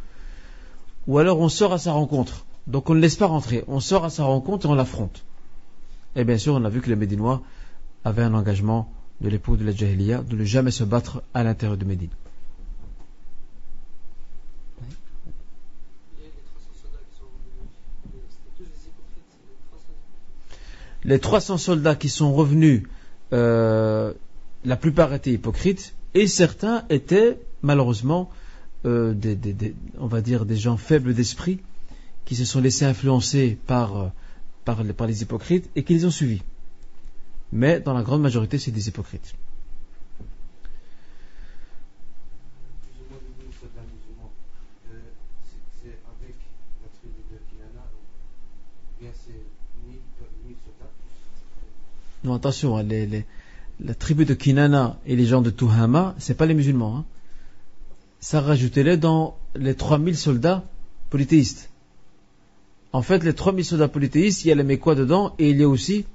ou alors on sort à sa rencontre. Donc on ne laisse pas rentrer, on sort à sa rencontre et on l'affronte. Et bien sûr, on a vu que les Médinois avaient un engagement de l'époque de la Jahiliya de ne jamais se battre à l'intérieur de Médine. les 300 soldats qui sont revenus, la plupart étaient hypocrites, et certains étaient malheureusement on va dire des gens faibles d'esprit qui se sont laissés influencer par les hypocrites et qui les ont suivis. Mais dans la grande majorité, c'est des hypocrites. Non, attention, la tribu de Kinana et les gens de Tuhama, c'est pas les musulmans. Hein. Ça, rajoutez-les dans les 3000 soldats polythéistes. En fait, les 3000 soldats polythéistes, il y a les Mécois dedans, et il y a aussi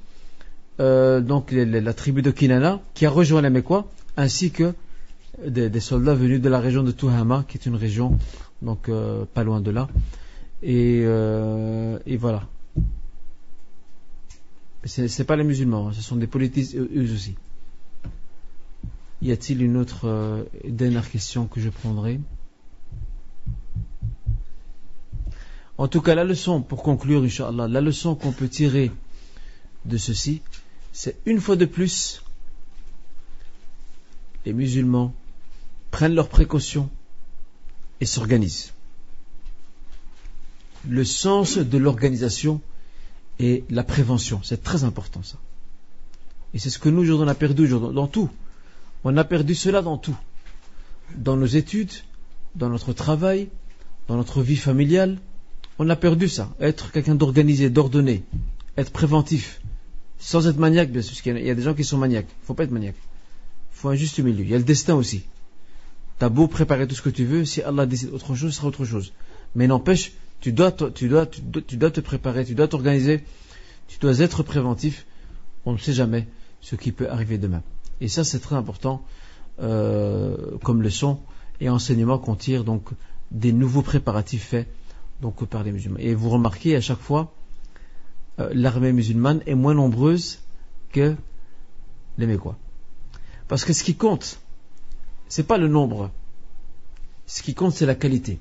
donc la tribu de Kinana qui a rejoint les Mécois, ainsi que des soldats venus de la région de Tuhama, qui est une région donc pas loin de là. Et voilà. C'est pas les musulmans, hein, ce sont des polythéistes eux aussi. Y a-t-il une autre dernière question que je prendrai? En tout cas, la leçon, pour conclure, Inch'Allah, la leçon qu'on peut tirer de ceci, c'est une fois de plus, les musulmans prennent leurs précautions et s'organisent. Le sens de l'organisation et la prévention, c'est très important ça. Et c'est ce que nous, aujourd'hui, on a perdu aujourd'hui, dans tout. On a perdu cela dans tout. Dans nos études, dans notre travail, dans notre vie familiale, on a perdu ça. Être quelqu'un d'organisé, d'ordonné, être préventif, sans être maniaque, bien sûr, parce qu'il y a des gens qui sont maniaques. Il ne faut pas être maniaque. Il faut un juste milieu. Il y a le destin aussi. Tu as beau préparer tout ce que tu veux, si Allah décide autre chose, ce sera autre chose. Mais n'empêche, tu dois te préparer, tu dois t'organiser, tu dois être préventif. On ne sait jamais ce qui peut arriver demain. Et ça, c'est très important comme leçon et enseignement qu'on tire donc des nouveaux préparatifs faits donc par les musulmans. Et vous remarquez à chaque fois, l'armée musulmane est moins nombreuse que les Mécois. Parce que ce qui compte, c'est pas le nombre. Ce qui compte, c'est la qualité.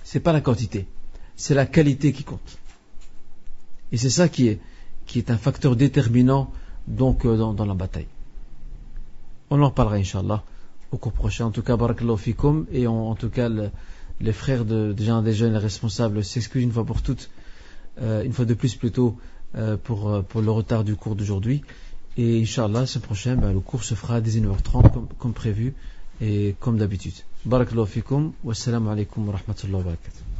C'est pas la quantité. C'est la qualité qui compte. Et c'est ça qui est un facteur déterminant donc dans la bataille. On en reparlera Inch'Allah au cours prochain. En tout cas, barakallahu fikum, et en tout cas les frères des jeunes, les responsables s'excusent une fois pour toutes, une fois de plus plutôt pour le retard du cours d'aujourd'hui. Et Inch'Allah, ce prochain, le cours se fera à 19h30 comme prévu et comme d'habitude. Barakallahu fikum, wassalamu alaikum wa rahmatullahi wa barakatuh.